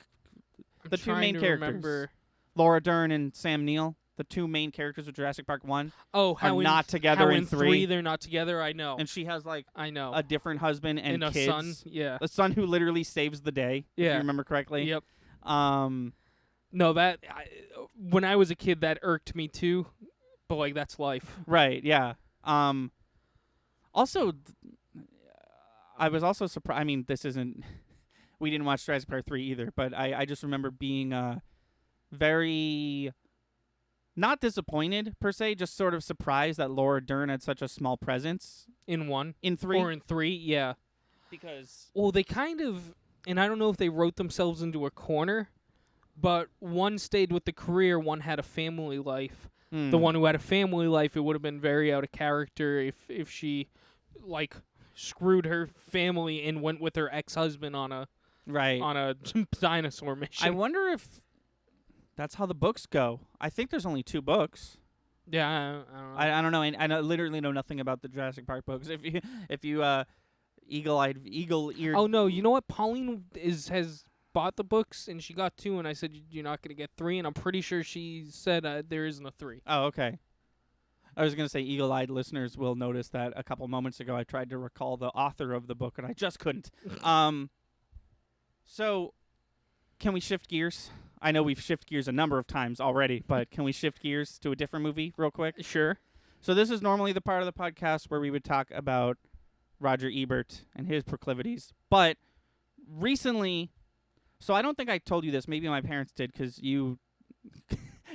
The 2 main characters, Laura Dern and Sam Neill, the 2 main characters of Jurassic Park 1,
are
not together in
3. They're not together. I know.
And she has like
I know
a different husband and
a
kids.
son. Yeah,
a son who literally saves the day.
Yeah,
if you remember correctly.
Yep.
No,
when I was a kid, that irked me too. But like that's life.
Right. Yeah. Also, I was also surprised. I mean, this isn't. We didn't watch Jurassic Park 3 either, but I just remember being very not disappointed per se, just sort of surprised that Laura Dern had such a small presence
in 1,
in 3,
or in 3. Yeah,
because
they kind of, and I don't know if they wrote themselves into a corner, but one stayed with the career, one had a family life. The one who had a family life, it would have been very out of character if she, like, screwed her family and went with her ex-husband on a dinosaur mission.
I wonder if that's how the books go. I think there's only 2 books.
Yeah,
I don't know. I literally know nothing about the Jurassic Park books. If you eagle-eared.
Oh no, you know what? Pauline has bought the books, and she got 2, and I said, you're not going to get 3, and I'm pretty sure she said there isn't a 3.
Oh, okay. I was going to say eagle-eyed listeners will notice that a couple moments ago I tried to recall the author of the book, and I just couldn't. So, can we shift gears? I know we've shifted gears a number of times already, but can we shift gears to a different movie real quick?
Sure.
So this is normally the part of the podcast where we would talk about Roger Ebert and his proclivities, but recently... So I don't think I told you this. Maybe my parents did because you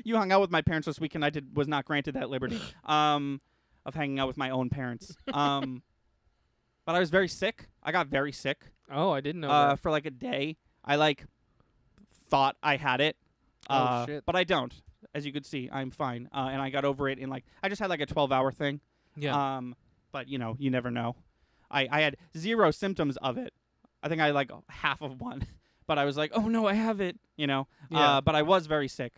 you hung out with my parents this weekend. I was not granted that liberty of hanging out with my own parents. But I was very sick. I got very sick.
Oh, I didn't know that.
For like a day. I thought I had it.
Oh, shit.
But I don't. As you could see, I'm fine. And I got over it in I just had like a 12-hour thing.
Yeah.
But you never know. I had 0 symptoms of it. I think I had half of one. But I was like, oh, no, I have it,
Yeah.
But I was very sick,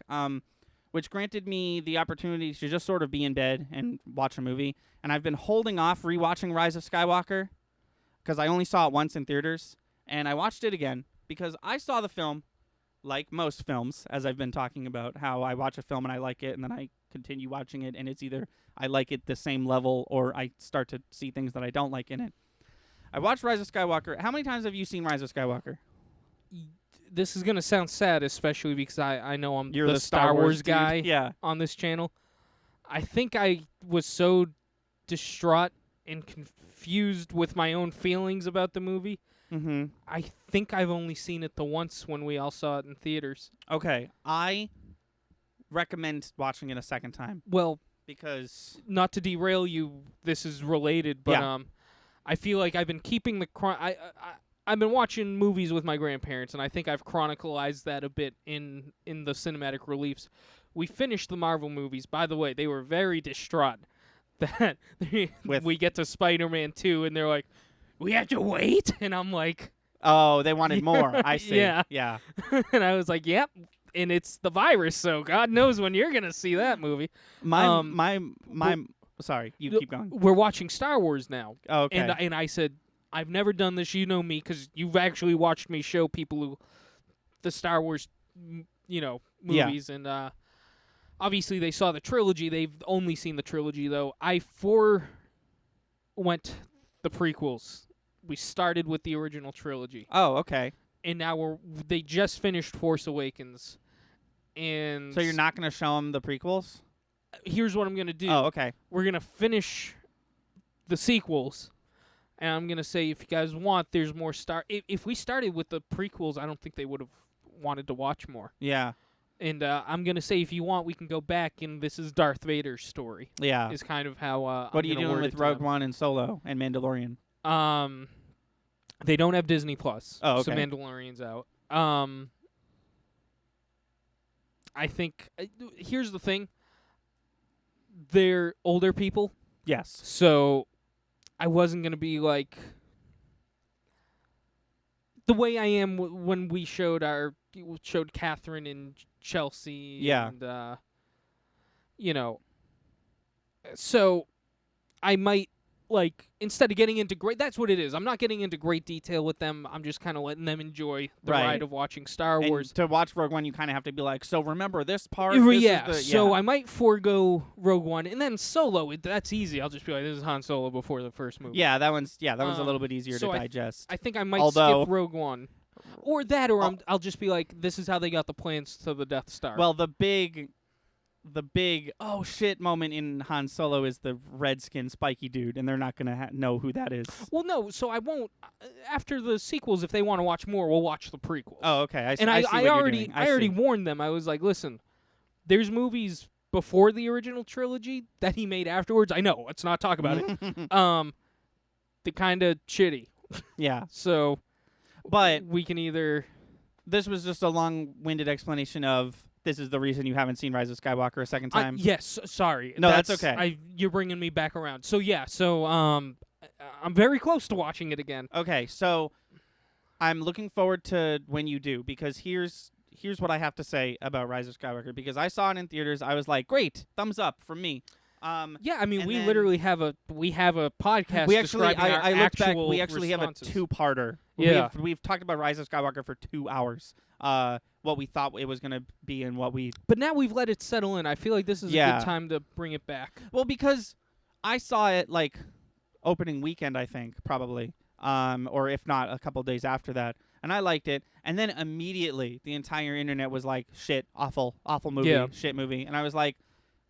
which granted me the opportunity to just sort of be in bed and watch a movie. And I've been holding off rewatching Rise of Skywalker because I only saw it once in theaters. And I watched it again because I saw the film, like most films, as I've been talking about, how I watch a film and I like it, and then I continue watching it, and it's either I like it the same level or I start to see things that I don't like in it. I watched Rise of Skywalker. How many times have you seen Rise of Skywalker?
This is going to sound sad, especially because I know I'm
You're
the Star Wars
dude.
guy
Yeah.
on this channel. I think I was so distraught and confused with my own feelings about the movie.
Mm-hmm.
I think I've only seen it the once when we all saw it in theaters.
Okay, I recommend watching it a second time
Well,
because
not to derail you, this is related, but
Yeah.
I feel like I've been keeping the I've been watching movies with my grandparents, and I think I've chronicalized that a bit in the cinematic reliefs. We finished the Marvel movies. By the way, they were very distraught that we get to Spider-Man 2, and they're like, we have to wait? And I'm like...
Oh, they wanted more. I see.
Yeah.
Yeah.
And I was like, yep. And it's the virus, so God knows when you're going to see that movie.
My sorry, you keep going.
We're watching Star Wars now.
Oh, okay.
And I said, I've never done this, you know me, because you've actually watched me show people who the Star Wars, movies. And obviously they saw the trilogy. They've only seen the trilogy, though. I went the prequels. We started with the original trilogy.
Oh, okay.
And now they just finished Force Awakens. And
So you're not going to show them the prequels?
Here's what I'm going to do.
Oh, okay.
We're going to finish the sequels. And I'm going to say, if you guys want, there's more If we started with the prequels, I don't think they would have wanted to watch more.
Yeah.
And I'm going to say, if you want, we can go back, and this is Darth Vader's story.
Yeah.
Is kind of how
What are you doing with Rogue One and Solo and Mandalorian?
They don't have Disney Plus.
Oh,
So
okay.
Mandalorian's out. I think here's the thing. They're older people,
Yes.
so I wasn't gonna be like the way I am when we showed Catherine and Chelsea.
Yeah.
And so I might. Like, instead of getting into that's what it is. I'm not getting into great detail with them. I'm just kind of letting them enjoy the
Right.
ride of watching Star
And
Wars.
to watch Rogue One, you kind of have to be like, so remember this part?
Yeah,
This is
so I might forego Rogue One. And then Solo, that's easy. I'll just be like, this is Han Solo before the first movie.
Yeah, that one's a little bit easier
so
to digest.
I think I might
Although-
skip Rogue One. Or that, or I'll just be like, this is how they got the plans to the Death Star.
Well, the big oh shit moment in Han Solo is the redskin spiky dude, and they're not gonna know who that is.
Well, no, so I won't. After the sequels, if they want to watch more, we'll watch the prequels.
Oh, okay. I see.
And
I see what you're doing.
I already warned them. I was like, listen, there's movies before the original trilogy that he made afterwards. I know, let's not talk about it. They're kind of shitty.
Yeah,
So,
but
we can either...
this was just a long-winded explanation of this is the reason you haven't seen Rise of Skywalker a second time.
Yes, sorry.
No, that's okay.
You're bringing me back around. So, yeah, I'm very close to watching it again.
Okay, so I'm looking forward to when you do, because here's what I have to say about Rise of Skywalker, because I saw it in theaters. I was like, great, thumbs up from me.
Yeah, I mean,
and
we
then-
literally have a podcast
We actually,
describing our
I looked back.
actual
We actually
responses.
have a two-parter.
Yeah.
We've talked about Rise of Skywalker for 2 hours. What we thought it was gonna be and what we.
But now we've let it settle in. I feel like this is a
Yeah.
good time to bring it back.
Well, because I saw it like opening weekend, I think probably, or if not a couple days after that, and I liked it. And then immediately the entire internet was like, "Shit, awful movie,
Yeah.
shit movie," and I was like,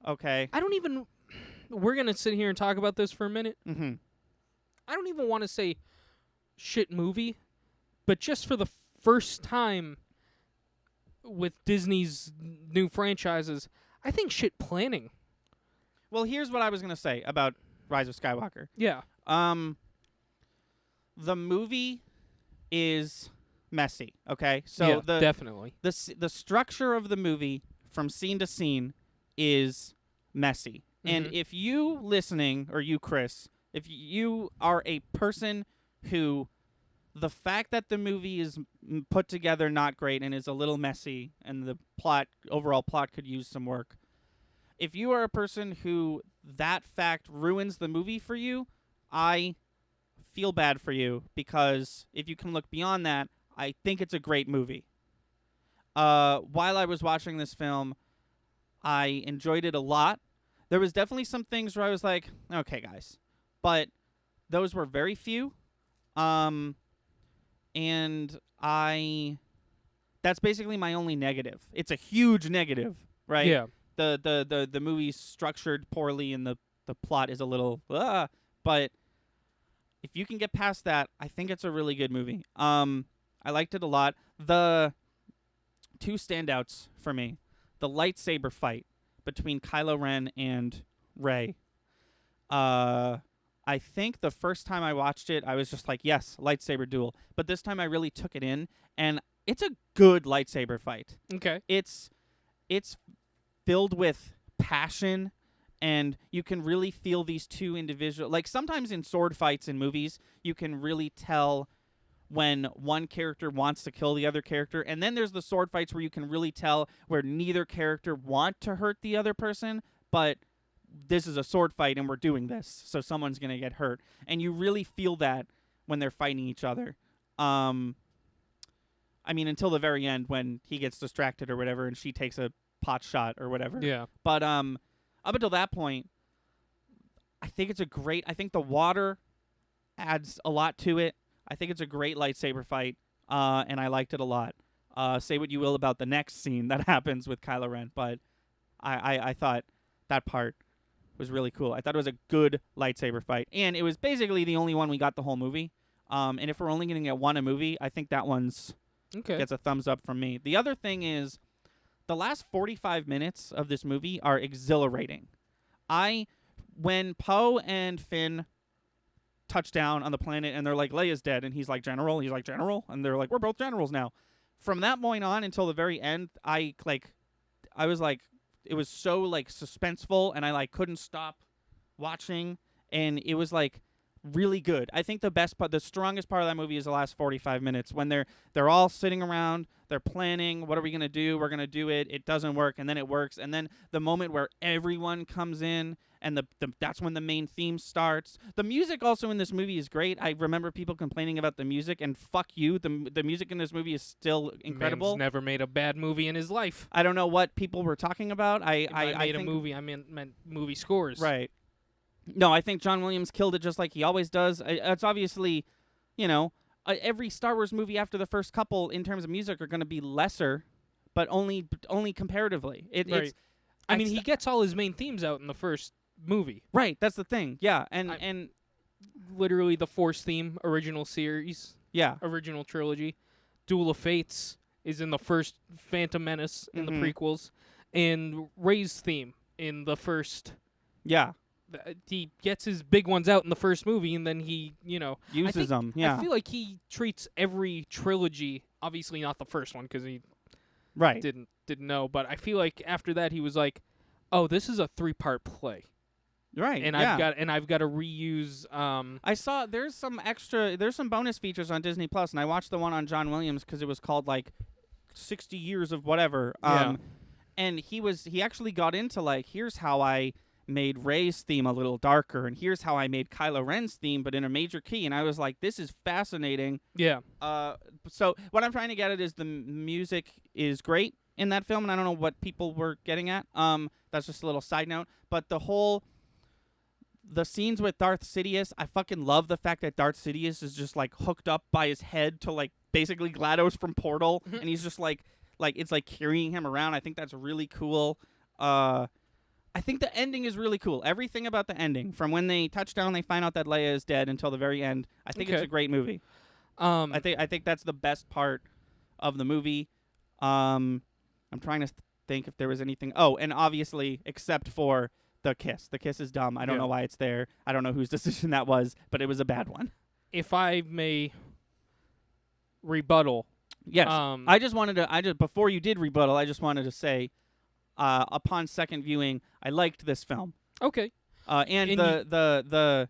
"Okay."
I don't even... We're going to sit here and talk about this for a minute.
Mm-hmm.
I don't even want to say shit movie, but just for the first time with Disney's new franchises, I think shit planning.
Well, here's what I was gonna say about Rise of Skywalker.
Yeah.
The movie is messy. Okay, so
yeah, definitely.
the structure of the movie from scene to scene is messy. And
Mhm.
if you listening, or you, Chris, if you are a person who the fact that the movie is put together not great and is a little messy and the overall plot could use some work, if you are a person who that fact ruins the movie for you, I feel bad for you, because if you can look beyond that, I think it's a great movie. While I was watching this film, I enjoyed it a lot. There was definitely some things where I was like, okay, guys. But those were very few. And that's basically my only negative. It's a huge negative, right?
Yeah.
The movie's structured poorly and the plot is a little, but if you can get past that, I think it's a really good movie. I liked it a lot. The two standouts for me, the lightsaber fight between Kylo Ren and Rey. I think the first time I watched it, I was just like, yes, lightsaber duel. But this time I really took it in, and it's a good lightsaber fight.
Okay.
It's filled with passion, and you can really feel these two individual. Like sometimes in sword fights in movies, you can really tell when one character wants to kill the other character, and then there's the sword fights where you can really tell where neither character want to hurt the other person, but this is a sword fight and we're doing this, so someone's gonna get hurt, and you really feel that when they're fighting each other. I mean, until the very end when he gets distracted or whatever, and she takes a pot shot or whatever.
Yeah.
But up until that point, I think it's a great. I think the water adds a lot to it. I think it's a great lightsaber fight, and I liked it a lot. Say what you will about the next scene that happens with Kylo Ren, but I thought that part was really cool. I thought it was a good lightsaber fight, and it was basically the only one we got the whole movie. And if we're only going to get one a movie, I think that one's gets a thumbs up from me. The other thing is, the last 45 minutes of this movie are exhilarating. When Poe and Finn touch down on the planet and they're like, Leia's dead, and he's like, General? He's like, General? And they're like, we're both generals now. From that point on until the very end, I was like, it was so like suspenseful, and I like couldn't stop watching, and it was like really good. I think the strongest part of that movie is the last 45 minutes when they're all sitting around, they're planning, what are we gonna do? We're gonna do it. It doesn't work, and then it works, and then the moment where everyone comes in, and that's when the main theme starts. The music also in this movie is great. I remember people complaining about the music, and fuck you, the music in this movie is still incredible.
Man's never made a bad movie in his life.
I don't know what people were talking about. I
made
think,
a movie. I meant movie scores.
Right. No, I think John Williams killed it just like he always does. It's obviously, every Star Wars movie after the first couple in terms of music are going to be lesser, but only comparatively.
Right. I mean, he gets all his main themes out in the first movie.
Right, that's the thing. Yeah, and
literally the Force theme, original series,
yeah,
original trilogy. Duel of Fates is in the first Phantom Menace in the prequels, and Rey's theme in the first.
Yeah.
He gets his big ones out in the first movie, and then he,
uses them. Yeah,
I feel like he treats every trilogy, obviously not the first one because he didn't know, but I feel like after that he was like, "Oh, this is a 3-part play."
Right,
and
yeah.
I've got to reuse.
I saw there's some bonus features on Disney Plus, and I watched the one on John Williams because it was called like 60 years of whatever. And he actually got into like, here's how I made Rey's theme a little darker, and here's how I made Kylo Ren's theme, but in a major key. And I was like, this is fascinating.
Yeah.
So what I'm trying to get at is the music is great in that film, and I don't know what people were getting at. That's just a little side note. But the scenes with Darth Sidious, I fucking love the fact that Darth Sidious is just like hooked up by his head to like basically GLaDOS from Portal, and he's just like it's like carrying him around. I think that's really cool. I think the ending is really cool. Everything about the ending, from when they touch down, they find out that Leia is dead, until the very end. I think it's a great movie. I think that's the best part of the movie. I'm trying to think if there was anything. Oh, and obviously, except for the kiss. The kiss is dumb. I don't know why it's there. I don't know whose decision that was, but it was a bad one.
If I may rebuttal.
Yes. Before you did rebuttal, I just wanted to say, upon second viewing, I liked this film.
Okay.
And the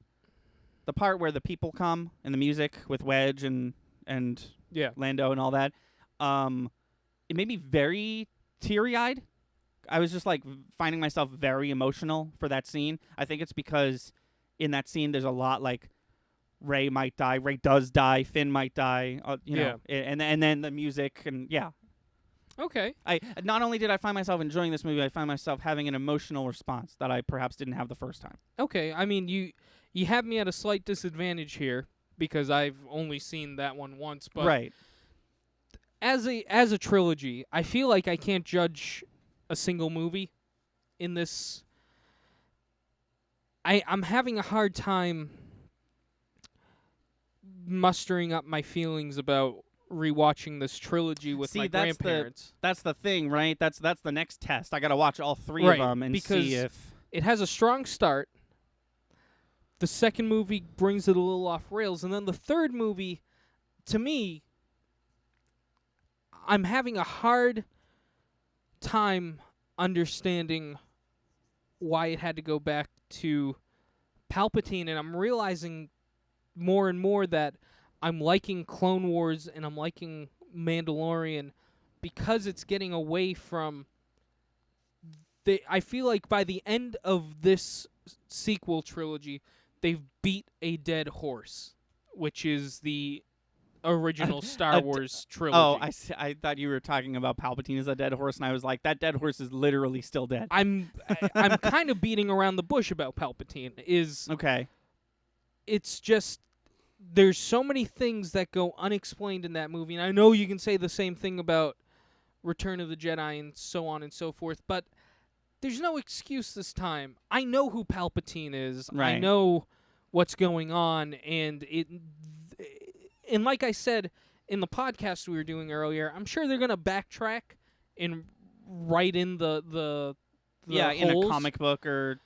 part where the people come and the music with Wedge and Lando and all that, it made me very teary-eyed. I was just like finding myself very emotional for that scene. I think it's because in that scene there's a lot like Rey might die, Rey does die, Finn might die, know, and then the music and yeah.
Okay.
I not only did I find myself enjoying this movie, I find myself having an emotional response that I perhaps didn't have the first time.
Okay. I mean, you have me at a slight disadvantage here because I've only seen that one once, but
right.
As a trilogy, I feel like I can't judge a single movie in this. I'm having a hard time mustering up my feelings about rewatching this trilogy with
See,
my
that's
grandparents.
That's the thing, right? That's the next test. I got to watch all three
Right,
of them and
because
see if
it has a strong start. The second movie brings it a little off rails, and then the third movie, to me, I'm having a hard time understanding why it had to go back to Palpatine, and I'm realizing more and more that I'm liking Clone Wars and I'm liking Mandalorian because it's getting away from I feel like by the end of this sequel trilogy, they've beat a dead horse, which is the original Star Wars trilogy.
Oh, I thought you were talking about Palpatine as a dead horse, and I was like, that dead horse is literally still dead.
I'm kind of beating around the bush about Palpatine.
Okay.
It's just there's so many things that go unexplained in that movie, and I know you can say the same thing about Return of the Jedi and so on and so forth, but there's no excuse this time. I know who Palpatine is.
Right.
I know what's going on, and like I said in the podcast we were doing earlier, I'm sure they're gonna backtrack and write in the
yeah, in a
holes.
comic book or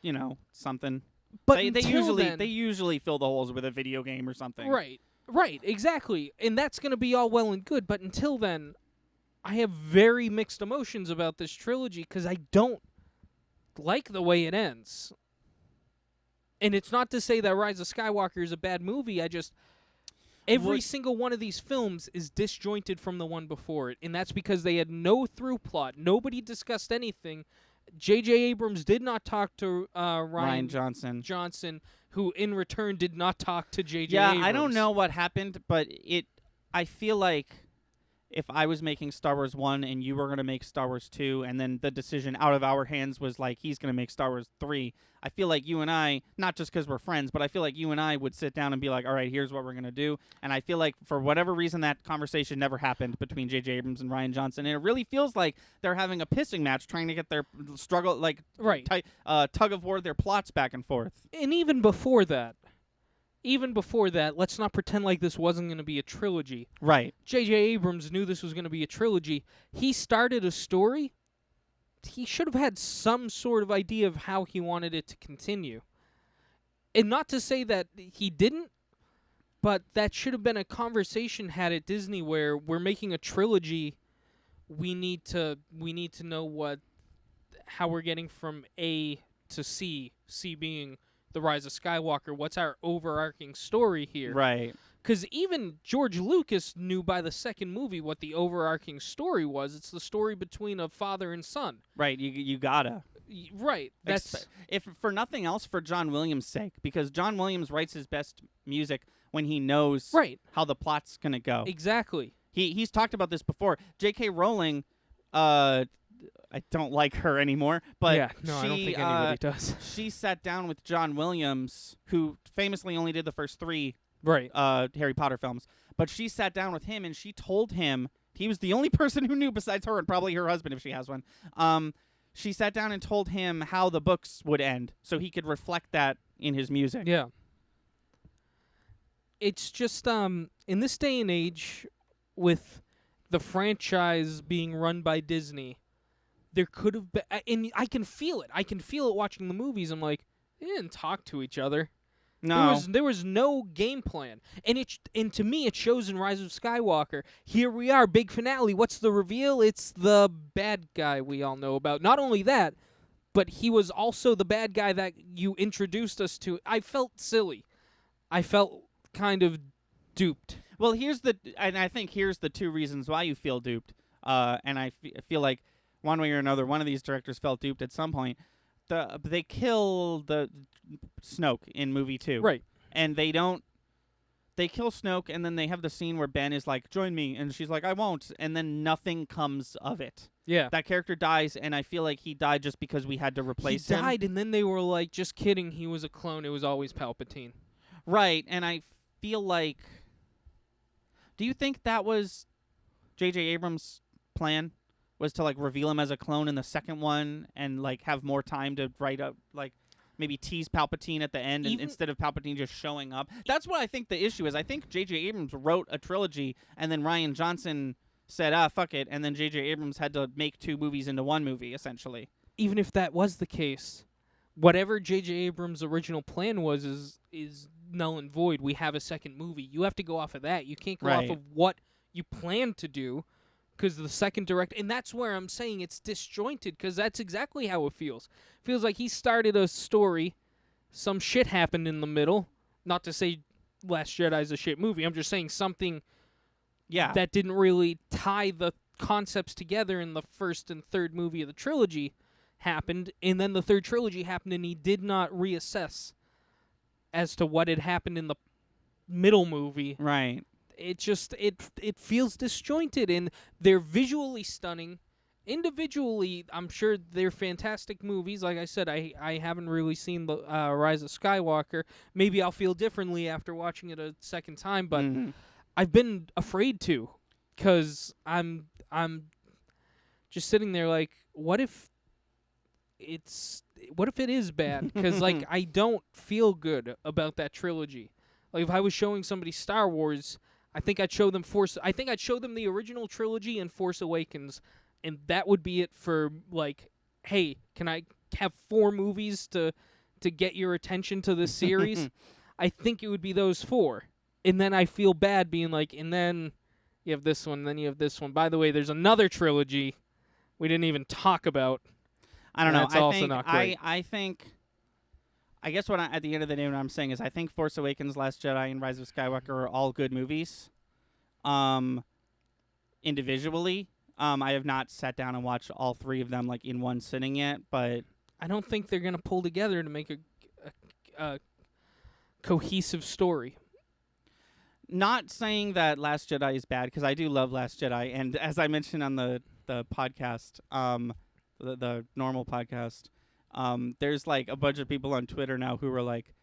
something.
But
they
until
usually fill the holes with a video game or something.
Right, exactly, and that's gonna be all well and good. But until then, I have very mixed emotions about this trilogy because I don't like the way it ends. And it's not to say that Rise of Skywalker is a bad movie. Every single one of these films is disjointed from the one before it, and that's because they had no through plot. Nobody discussed anything. J.J. Abrams did not talk to Ryan Johnson, who in return did not talk to J.J. Abrams.
I don't know what happened, but I feel like if I was making Star Wars 1 and you were going to make Star Wars 2, and then the decision out of our hands was like, he's going to make Star Wars 3, I feel like you and I, not just because we're friends, but I feel like you and I would sit down and be like, all right, here's what we're going to do. And I feel like for whatever reason, that conversation never happened between J.J. Abrams and Ryan Johnson. And it really feels like they're having a pissing match trying to get their struggle, like tug of war, their plots back and forth.
And even before that, let's not pretend like this wasn't going to be a trilogy.
Right.
J.J. Abrams knew this was going to be a trilogy. He started a story. He should have had some sort of idea of how he wanted it to continue. And not to say that he didn't, but that should have been a conversation had at Disney where we're making a trilogy. We need to know how we're getting from A to C, C being the Rise of Skywalker. What's our overarching story here?
Right.
Because even George Lucas knew by the second movie what the overarching story was. It's the story between a father and son.
Right. You gotta.
Right. That's
if for nothing else, for John Williams' sake, because John Williams writes his best music when he knows how the plot's gonna go.
Exactly.
He's talked about this before. J.K. Rowling, I don't like her anymore, but
yeah, no, I don't think anybody does.
She sat down with John Williams, who famously only did the first 3 Harry Potter films, but she sat down with him and she told him, he was the only person who knew besides her and probably her husband if she has one. She sat down and told him how the books would end so he could reflect that in his music.
Yeah. It's just in this day and age with the franchise being run by Disney, there could have been, and I can feel it. I can feel it watching the movies. I'm like, they didn't talk to each other.
No.
There was no game plan. And to me, it shows in Rise of Skywalker. Here we are, big finale. What's the reveal? It's the bad guy we all know about. Not only that, but he was also the bad guy that you introduced us to. I felt silly. I felt kind of duped.
Well, I think here's the 2 reasons why you feel duped. And I feel like one way or another, one of these directors felt duped at some point. They kill the Snoke in movie 2.
Right.
And they kill Snoke, and then they have the scene where Ben is like, join me, and she's like, I won't, and then nothing comes of it.
Yeah.
That character dies, and I feel like he died just because we had to replace him.
He died, and then they were like, just kidding, he was a clone, it was always Palpatine.
Right, and I feel like, do you think that was J.J. Abrams' plan? Was to like reveal him as a clone in the second one and like have more time to write up like maybe tease Palpatine at the end instead of Palpatine just showing up. That's what I think the issue is. I think J.J. Abrams wrote a trilogy, and then Rian Johnson said, fuck it, and then J.J. Abrams had to make 2 movies into 1 movie, essentially.
Even if that was the case, whatever J.J. Abrams' original plan was is null and void. We have a second movie. You have to go off of that. You can't go off of what you plan to do, because the second direct, and that's where I'm saying it's disjointed, because that's exactly how it feels. It feels like he started a story, some shit happened in the middle. Not to say Last Jedi's a shit movie. I'm just saying something that didn't really tie the concepts together in the first and third movie of the trilogy happened, and then the third trilogy happened, and he did not reassess as to what had happened in the middle movie.
Right.
It just it feels disjointed, and they're visually stunning. Individually, I'm sure they're fantastic movies. Like I said, I haven't really seen the Rise of Skywalker. Maybe I'll feel differently after watching it a second time, but I've been afraid to, because I'm just sitting there like, what if it is bad? Because like I don't feel good about that trilogy. Like if I was showing somebody Star Wars, I think I'd show them the original trilogy and Force Awakens, and that would be it for like, hey, can I have 4 movies to get your attention to this series? I think it would be those 4. And then I feel bad being like, and then you have this one, then you have this one. By the way, there's another trilogy we didn't even talk about.
I don't know.
That's also not great.
I think, I guess at the end of the day, what I'm saying is I think Force Awakens, Last Jedi, and Rise of Skywalker are all good movies. Individually, I have not sat down and watched all 3 of them like in one sitting yet, but
I don't think they're gonna pull together to make a cohesive story.
Not saying that Last Jedi is bad, because I do love Last Jedi, and as I mentioned on the podcast, the normal podcast, there's like a bunch of people on Twitter now who are like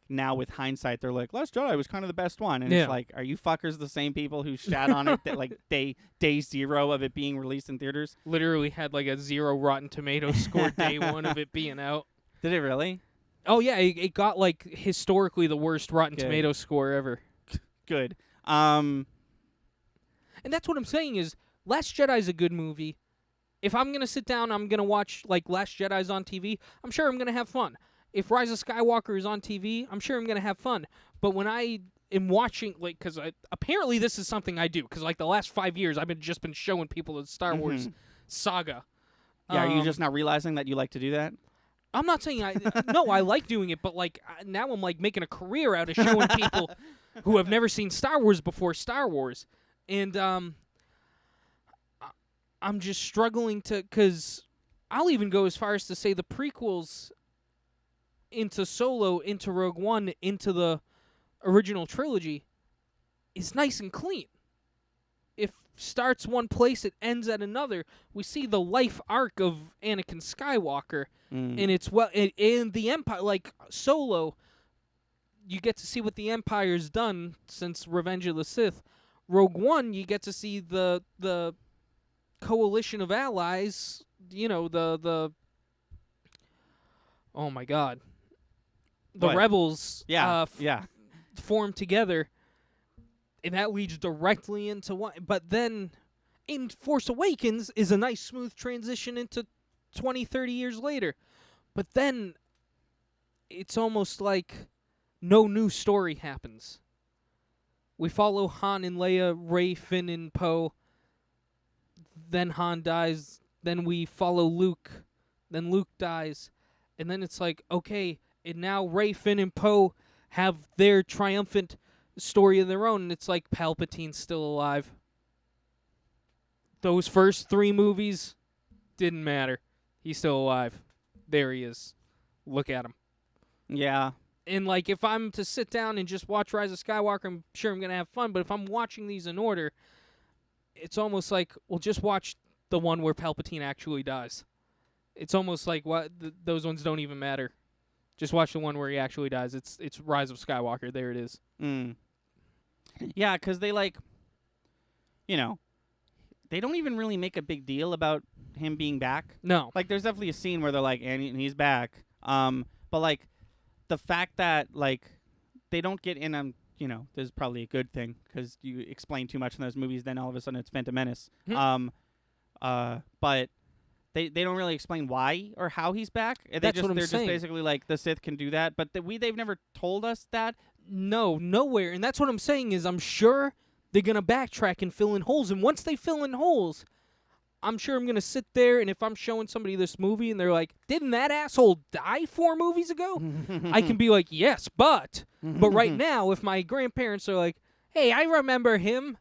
now with hindsight, they're like, Last Jedi was kind of the best one, and it's like, are you fuckers the same people who shat on it that like day 0 of it being released in theaters?
Literally had like a 0 Rotten Tomatoes score day 1 of it being out.
Did it really?
Oh yeah, it got like historically the worst Rotten Tomatoes score ever.
Good.
And that's what I'm saying is Last Jedi's a good movie. If I'm going to sit down, I'm going to watch like Last Jedi's on TV, I'm sure I'm going to have fun. If Rise of Skywalker is on TV, I'm sure I'm going to have fun. But when I am watching, like, because apparently this is something I do, because like the last 5 years I've just been showing people the Star Wars saga.
Yeah, are you just not realizing that you like to do that?
I'm not saying no, I like doing it, but like now I'm like making a career out of showing people who have never seen Star Wars before Star Wars, and I'm just struggling to, because I'll even go as far as to say the prequels into Solo, into Rogue One, into the original trilogy is nice and clean. It starts one place, it ends at another. We see the life arc of Anakin Skywalker, and it's in the Empire, like Solo, you get to see what the Empire's done since Revenge of the Sith. Rogue One, you get to see the coalition of allies, you know, the oh my god, the rebels form together, and that leads directly into one. But then in Force Awakens is a nice smooth transition into 20, 30 years later. But then it's almost like no new story happens. We follow Han and Leia, Rey, Finn, and Poe. Then Han dies. Then we follow Luke. Then Luke dies. And then it's like, okay, and now Rey, Finn, and Poe have their triumphant story of their own. And it's like Palpatine's still alive. Those first 3 movies didn't matter. He's still alive. There he is. Look at him.
Yeah.
And like, if I'm to sit down and just watch Rise of Skywalker, I'm sure I'm going to have fun. But if I'm watching these in order, it's almost like, well, just watch the one where Palpatine actually dies. It's almost like those ones don't even matter. Just watch the one where he actually dies. It's Rise of Skywalker. There it is.
Yeah, because they like, you know, they don't even really make a big deal about him being back.
No.
Like, there's definitely a scene where they're like, and he's back. But But like the fact that like they don't get in this is probably a good thing because you explain too much in those movies, then all of a sudden it's Phantom Menace. But they don't really explain why or how he's back. They're just basically like the Sith can do that, but they've never told us that.
No, nowhere. And that's what I'm saying is I'm sure they're going to backtrack and fill in holes. And once they fill in holes, I'm sure I'm going to sit there, and if I'm showing somebody this movie and they're like, didn't that asshole die 4 movies ago? I can be like, yes, but right now, if my grandparents are like, hey, I remember him,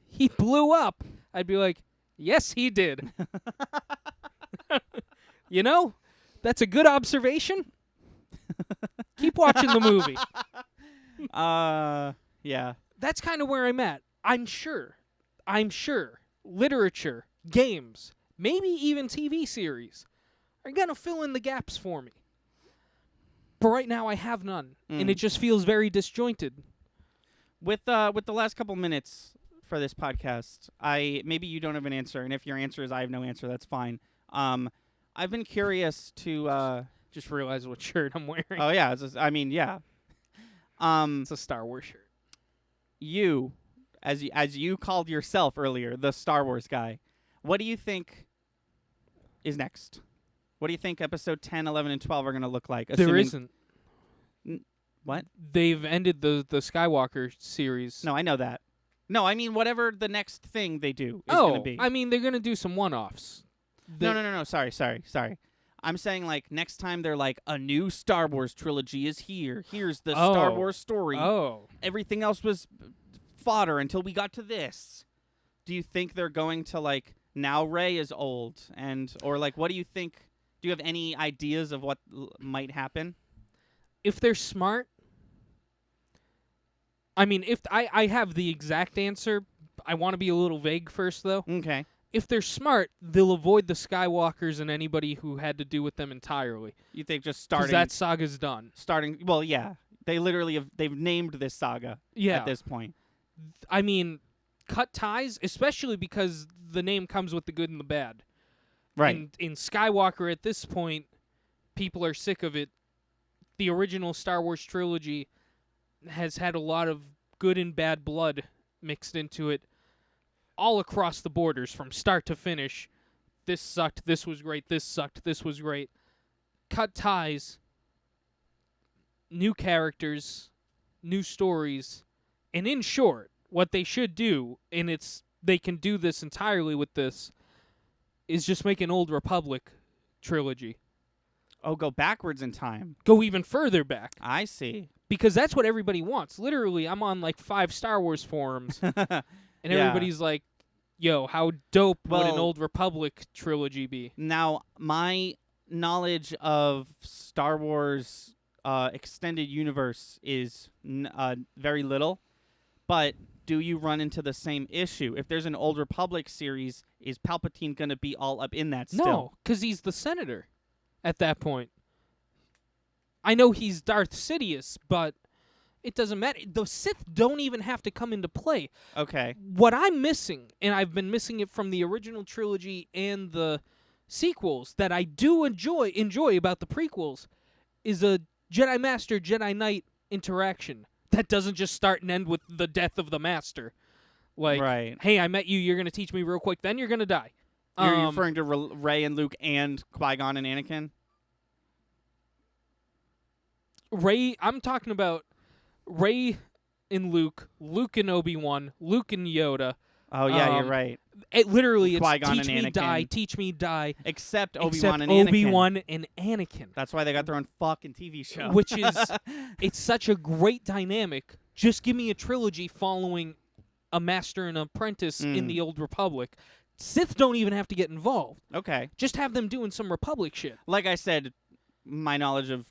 he blew up, I'd be like, yes, he did. You know, that's a good observation. Keep watching the movie.
Yeah.
That's kind of where I'm at. I'm sure. Literature, games, maybe even TV series are going to fill in the gaps for me. But right now I have none, and it just feels very disjointed.
With the last couple minutes for this podcast, maybe you don't have an answer, and if your answer is I have no answer, that's fine. I've been curious to
just realize what shirt I'm wearing.
Oh yeah, yeah.
It's a Star Wars shirt.
You, as you called yourself earlier, the Star Wars guy, what do you think is next? What do you think episode 10, 11, and 12 are going to look like?
There isn't.
What?
They've ended the Skywalker series.
No, I know that. No, I mean whatever the next thing they do is going to be.
I mean they're going to do some one-offs.
No. Sorry. I'm saying like next time they're like a new Star Wars trilogy is here. Here's the Star Wars story.
Oh.
Everything else was fodder until we got to this. Do you think they're going to like now Rey is old or like what do you think? Do you have any ideas of what might happen?
If they're smart, I mean, if I have the exact answer, I want to be a little vague first though.
Okay.
If they're smart, they'll avoid the Skywalkers and anybody who had to do with them entirely.
You think just starting?
'Cause that saga's done.
Well, yeah. They literally they've named this saga at this point.
I mean, cut ties, especially because the name comes with the good and the bad.
Right.
In Skywalker at this point, people are sick of it. The original Star Wars trilogy has had a lot of good and bad blood mixed into it. All across the borders from start to finish. This sucked, this was great, this sucked, this was great. Cut ties, new characters, new stories, and in short, what they should do, and they can do this entirely with this, is just make an Old Republic trilogy.
Oh, go backwards in time.
Go even further back.
I see.
Because that's what everybody wants. Literally, I'm on like 5 Star Wars forums. And everybody's like, yo, how dope would an Old Republic trilogy be?
Now, my knowledge of Star Wars extended universe is very little, but do you run into the same issue? If there's an Old Republic series, is Palpatine going to be all up in that still?
No, because he's the senator at that point. I know he's Darth Sidious, but it doesn't matter. The Sith don't even have to come into play.
Okay.
What I'm missing, and I've been missing it from the original trilogy and the sequels, that I do enjoy about the prequels, is a Jedi Master, Jedi Knight interaction that doesn't just start and end with the death of the Master. Like,
right.
Hey, I met you, you're going to teach me real quick, then you're going to die.
You're referring to Rey and Luke and Qui-Gon and Anakin?
Rey, I'm talking about Rey and Luke and Obi-Wan, Luke and Yoda.
Oh, yeah, you're right.
Literally, it's
Qui-Gon
teach
and
me
Anakin.
die, teach me die.
Except Obi-Wan and Anakin.
Obi-Wan and Anakin.
That's why they got their own fucking TV show.
Which is, it's such a great dynamic. Just give me a trilogy following a master and apprentice in the Old Republic. Sith don't even have to get involved.
Okay.
Just have them doing some Republic shit.
Like I said, my knowledge of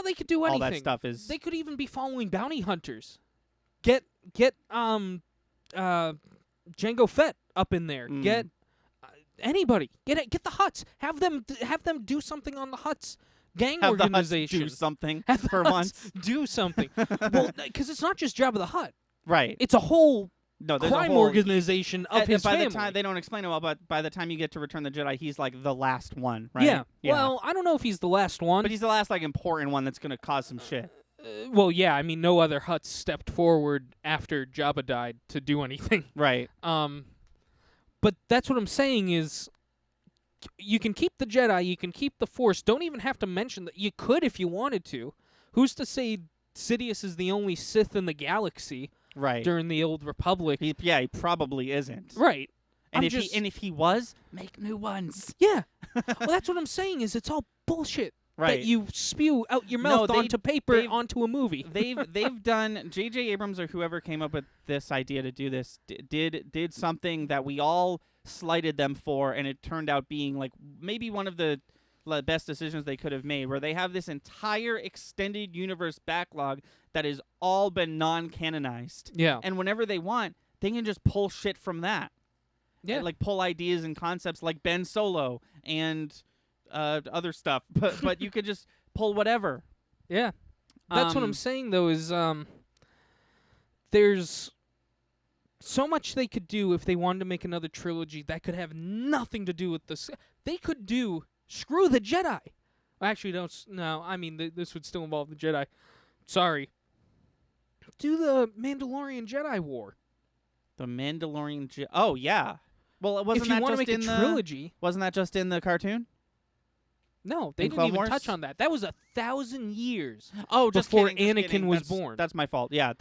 they could do anything.
all that stuff is...
They could even be following bounty hunters. Get Jango Fett up in there. Get anybody. Get the Hutts. Have them do something on the Hutts gang organization.
Do something
have
for once.
Do something. Well, because it's not just Jabba the Hutt.
Right.
It's a whole
No, there's a
crime
whole
organization of his
by
family.
the time they don't explain it well, but by the time you get to Return of the Jedi, he's like the last one, right?
Yeah. Well, I don't know if he's the last one.
but he's the last like important one that's gonna cause some shit.
Well, yeah. I mean, no other Hutts stepped forward after Jabba died to do anything.
Right.
But that's what I'm saying is, you can keep the Jedi, you can keep the Force. Don't even have to mention that. You could if you wanted to. Who's to say Sidious is the only Sith in the galaxy
Right.
during the Old Republic?
He probably isn't.
Right.
And
I'm
if he was, make new ones.
Yeah. Well, that's what I'm saying is it's all bullshit
Right.
that you spew out your
No,
mouth onto paper
they've-
onto a movie.
They've done. J.J. Abrams or whoever came up with this idea to do this did something that we all slighted them for, and it turned out being like maybe one of the best decisions they could have made, where they have this entire extended universe backlog that has all been non-canonized.
Yeah.
And whenever they want, they can just pull shit from that.
Yeah.
Like pull ideas and concepts like Ben Solo and other stuff. But you could just pull whatever.
Yeah. That's what I'm saying, though, is there's so much they could do if they wanted to make another trilogy that could have nothing to do with this. They could do Screw the Jedi. Actually, no. I mean, this would still involve the Jedi. Sorry. Do the Mandalorian Jedi War.
The Mandalorian. Oh yeah. Well, wasn't
If you
that
want
just
to make
in
a trilogy,
wasn't that just in the cartoon?
no, they
in
didn't
Clone
even
Wars?
touch on that. That was 1,000 years.
Oh, just
Before
kidding, just
Anakin
kidding.
was
That's-
born.
That's my fault. Yeah,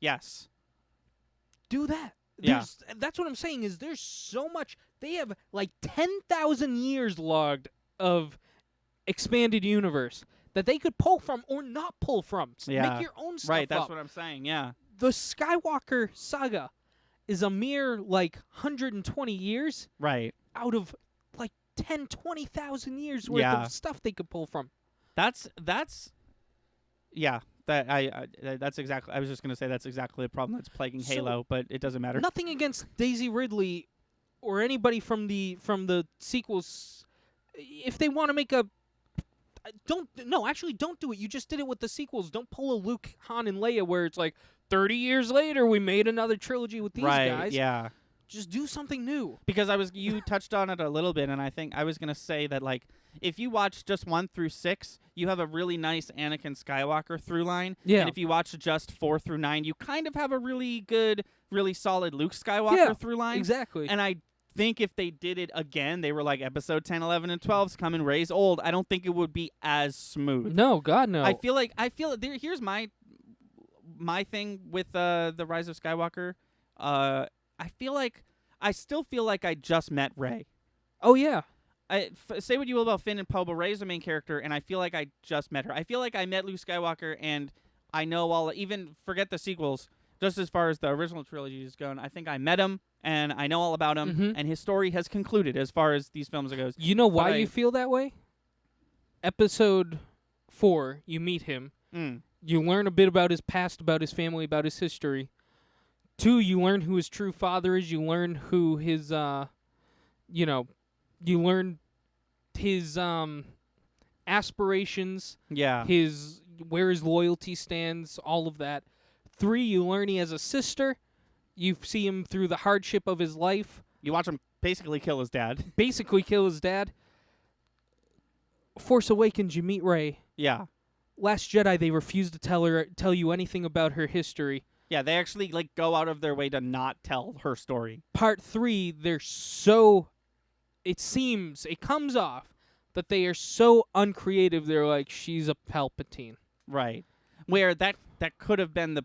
yes.
Do that.
Yeah.
That's what I'm saying is there's so much. They have like 10,000 years logged of expanded universe that they could pull from or not pull from.
Yeah.
Make your own stuff
Right, that's
up.
what I'm saying. Yeah.
The Skywalker saga is a mere like 120 years
Right.
out of like 10, 20,000 years worth
Yeah.
of stuff they could pull from.
That's yeah. That's exactly. I was just gonna say that's exactly the problem that's plaguing
So,
Halo, but it doesn't matter.
Nothing against Daisy Ridley or anybody from the sequels. If they want to make a don't do it. You just did it with the sequels. Don't pull a Luke, Han, and Leia where it's like 30 years later we made another trilogy with these
Right.
guys.
Yeah.
Just do something new.
Because you touched on it a little bit, and I think I was gonna say that like if you watch just 1 through 6, you have a really nice Anakin Skywalker through line.
Yeah.
And if you watch just 4 through 9, you kind of have a really good, really solid Luke Skywalker through line.
Exactly.
And I think if they did it again, they were like episode 10, 11, and 12's coming, Rey's old. I don't think it would be as smooth.
No, God, no.
I feel here's my thing with the Rise of Skywalker. I still feel like I just met Rey.
Oh, yeah.
Say what you will about Finn and Poe, but Rey's the main character, and I feel like I just met her. I feel like I met Luke Skywalker, and I know even forget the sequels, just as far as the original trilogy is going, I think I met him, and I know all about him,
Mhm.
and his story has concluded as far as these films goes.
You know why
But
you feel that way? Episode 4, you meet him. You learn a bit about his past, about his family, about his history. 2, you learn who his true father is. You learn who his, you learn his aspirations,
Yeah.
where his loyalty stands, all of that. 3, you learn he has a sister. You see him through the hardship of his life.
You watch him basically kill his dad.
Basically kill his dad. Force Awakens, you meet Rey.
Yeah.
Last Jedi, they refuse to tell you anything about her history.
Yeah, they actually go out of their way to not tell her story.
Part 3, they're it comes off that they are so uncreative. They're like, she's a Palpatine.
Right. Where that could have been the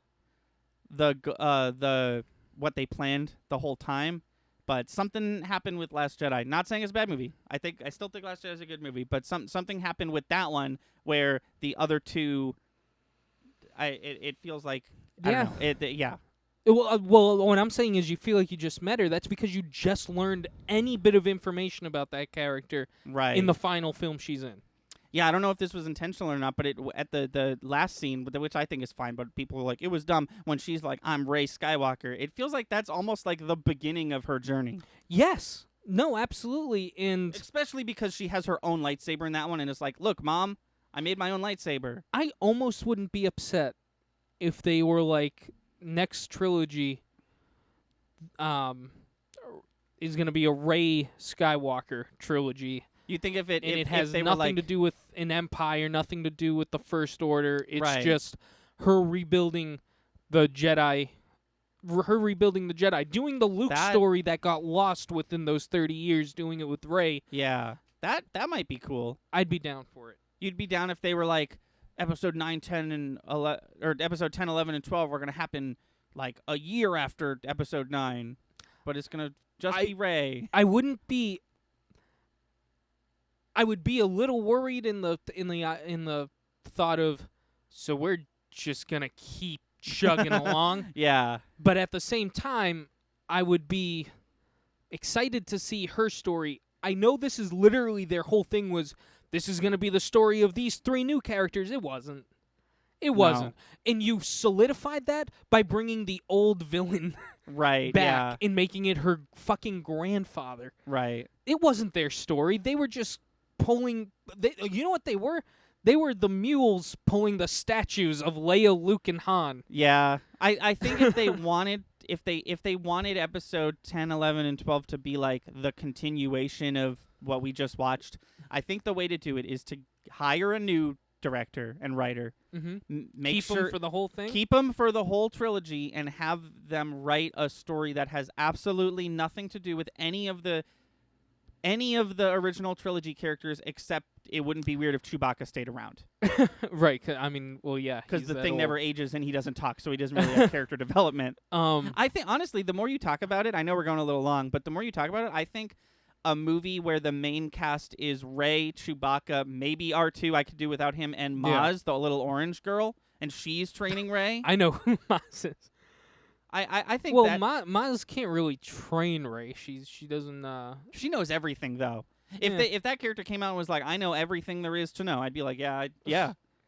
what they planned the whole time, but something happened with Last Jedi. Not saying it's a bad movie. I still think Last Jedi is a good movie, but something happened with that one where the other two it feels like I don't know. Yeah.
Well, what I'm saying is you feel like you just met her. That's because you just learned any bit of information about that character
Right.
in the final film she's in.
Yeah, I don't know if this was intentional or not, but at the last scene, which I think is fine, but people were like, it was dumb when she's like, I'm Rey Skywalker. It feels like that's almost like the beginning of her journey.
Yes. No, absolutely. And
Especially because she has her own lightsaber in that one, and it's like, look, Mom, I made my own lightsaber.
I almost wouldn't be upset if they were like, next trilogy, is going to be a Rey Skywalker trilogy.
You think
And
if
it has
they were
nothing
like,
to do with an empire, nothing to do with the First Order. It's
Right.
just her rebuilding the Jedi. Her rebuilding the Jedi, doing the Luke
That-
story that got lost within those 30 years, doing it with Rey.
yeah, that might be cool.
I'd be down for it.
You'd be down if they were like episode 9, 10, and 11, or episode 10, 11, and 12 were going to happen like a year after episode 9, but it's going to just be Rey.
I wouldn't be. I would be a little worried in the thought of, so we're just gonna keep chugging along.
Yeah.
But at the same time, I would be excited to see her story. I know this is literally their whole thing was, this is going to be the story of these 3 new characters. It wasn't. It wasn't. And you solidified that by bringing the old villain
Right.
back and making it her fucking grandfather.
Yeah. Right.
It wasn't their story. They were just pulling... you know what they were? They were the mules pulling the statues of Leia, Luke, and Han.
Yeah. I think if they wanted if they wanted episode 10, 11, and 12 to be like the continuation of what we just watched, I think the way to do it is to hire a new director and writer.
Mm-hmm.
Make
Keep
sure
them for the whole thing?
keep them for the whole trilogy and have them write a story that has absolutely nothing to do with any of the original trilogy characters, except it wouldn't be weird if Chewbacca stayed around.
Right. I mean, well, yeah.
Because
he's
the
that
thing
old.
never ages and he doesn't talk, so he doesn't really have character development. I think, honestly, the more you talk about it, I know we're going a little long, but the more you talk about it, I think a movie where the main cast is Rey, Chewbacca, maybe R2, I could do without him, and Maz, the little orange girl, and she's training Rey.
I know who Maz is.
I think
Well,
that...
Maz can't really train Rey. She doesn't...
She knows everything, though.
Yeah.
If that character came out and was like, I know everything there is to know, I'd be like, yeah,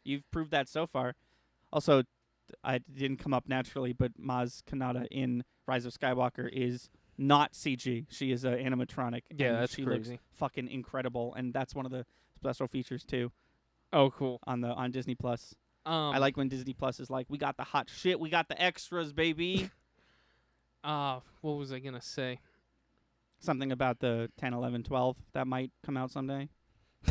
you've proved that so far. Also, I didn't come up naturally, but Maz Kanata in Rise of Skywalker is not CG. She is an animatronic.
Yeah,
and
that's
she
crazy.
looks fucking incredible, and that's one of the special features too
Oh, cool.
on Disney Plus. I like when Disney Plus is like, we got the hot shit, we got the extras, baby.
What was I going to say?
Something about the 10, 11, 12 that might come out someday.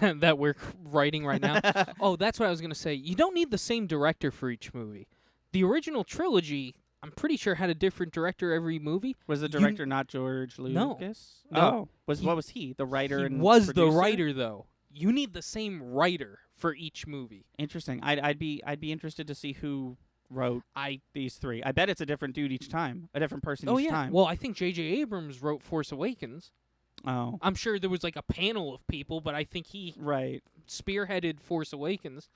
That we're writing right now? Oh, that's what I was going to say. You don't need the same director for each movie. The original trilogy, I'm pretty sure, had a different director every movie.
Was the director not George Lucas?
No.
Oh, what was he? The writer
He
and
was the
producer?
writer, though. You need the same writer for each movie.
Interesting. I'd be interested to see who wrote these 3. I bet it's a different dude each time, a different person each time.
Well, I think J.J. Abrams wrote Force Awakens.
Oh,
I'm sure there was like a panel of people, but I think he
right.
spearheaded Force Awakens.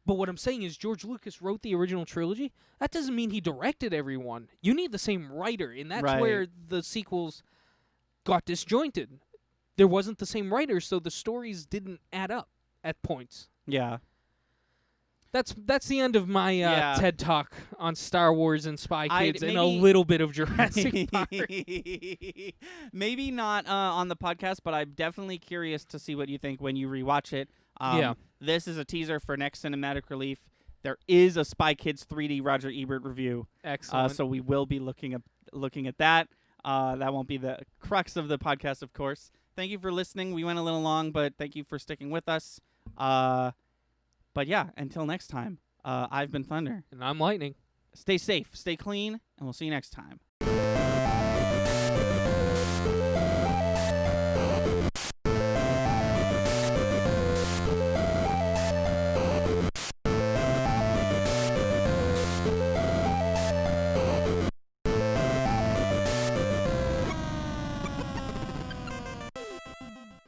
But what I'm saying is George Lucas wrote the original trilogy. That doesn't mean he directed everyone. You need the same writer, and that's
Right.
where the sequels got disjointed. There wasn't the same writer, so the stories didn't add up at points.
Yeah.
That's the end of my TED Talk on Star Wars and Spy Kids and a
maybe-
little bit of Jurassic Park.
Maybe not on the podcast, but I'm definitely curious to see what you think when you rewatch it.
Yeah.
This is a teaser for next cinematic relief. There is a Spy Kids 3D Roger Ebert review.
Excellent.
So we will be looking at that. That won't be the crux of the podcast, of course. Thank you for listening. We went a little long, but thank you for sticking with us. But yeah, until next time, I've been Thunder.
And I'm Lightning.
Stay safe, stay clean, and we'll see you next time.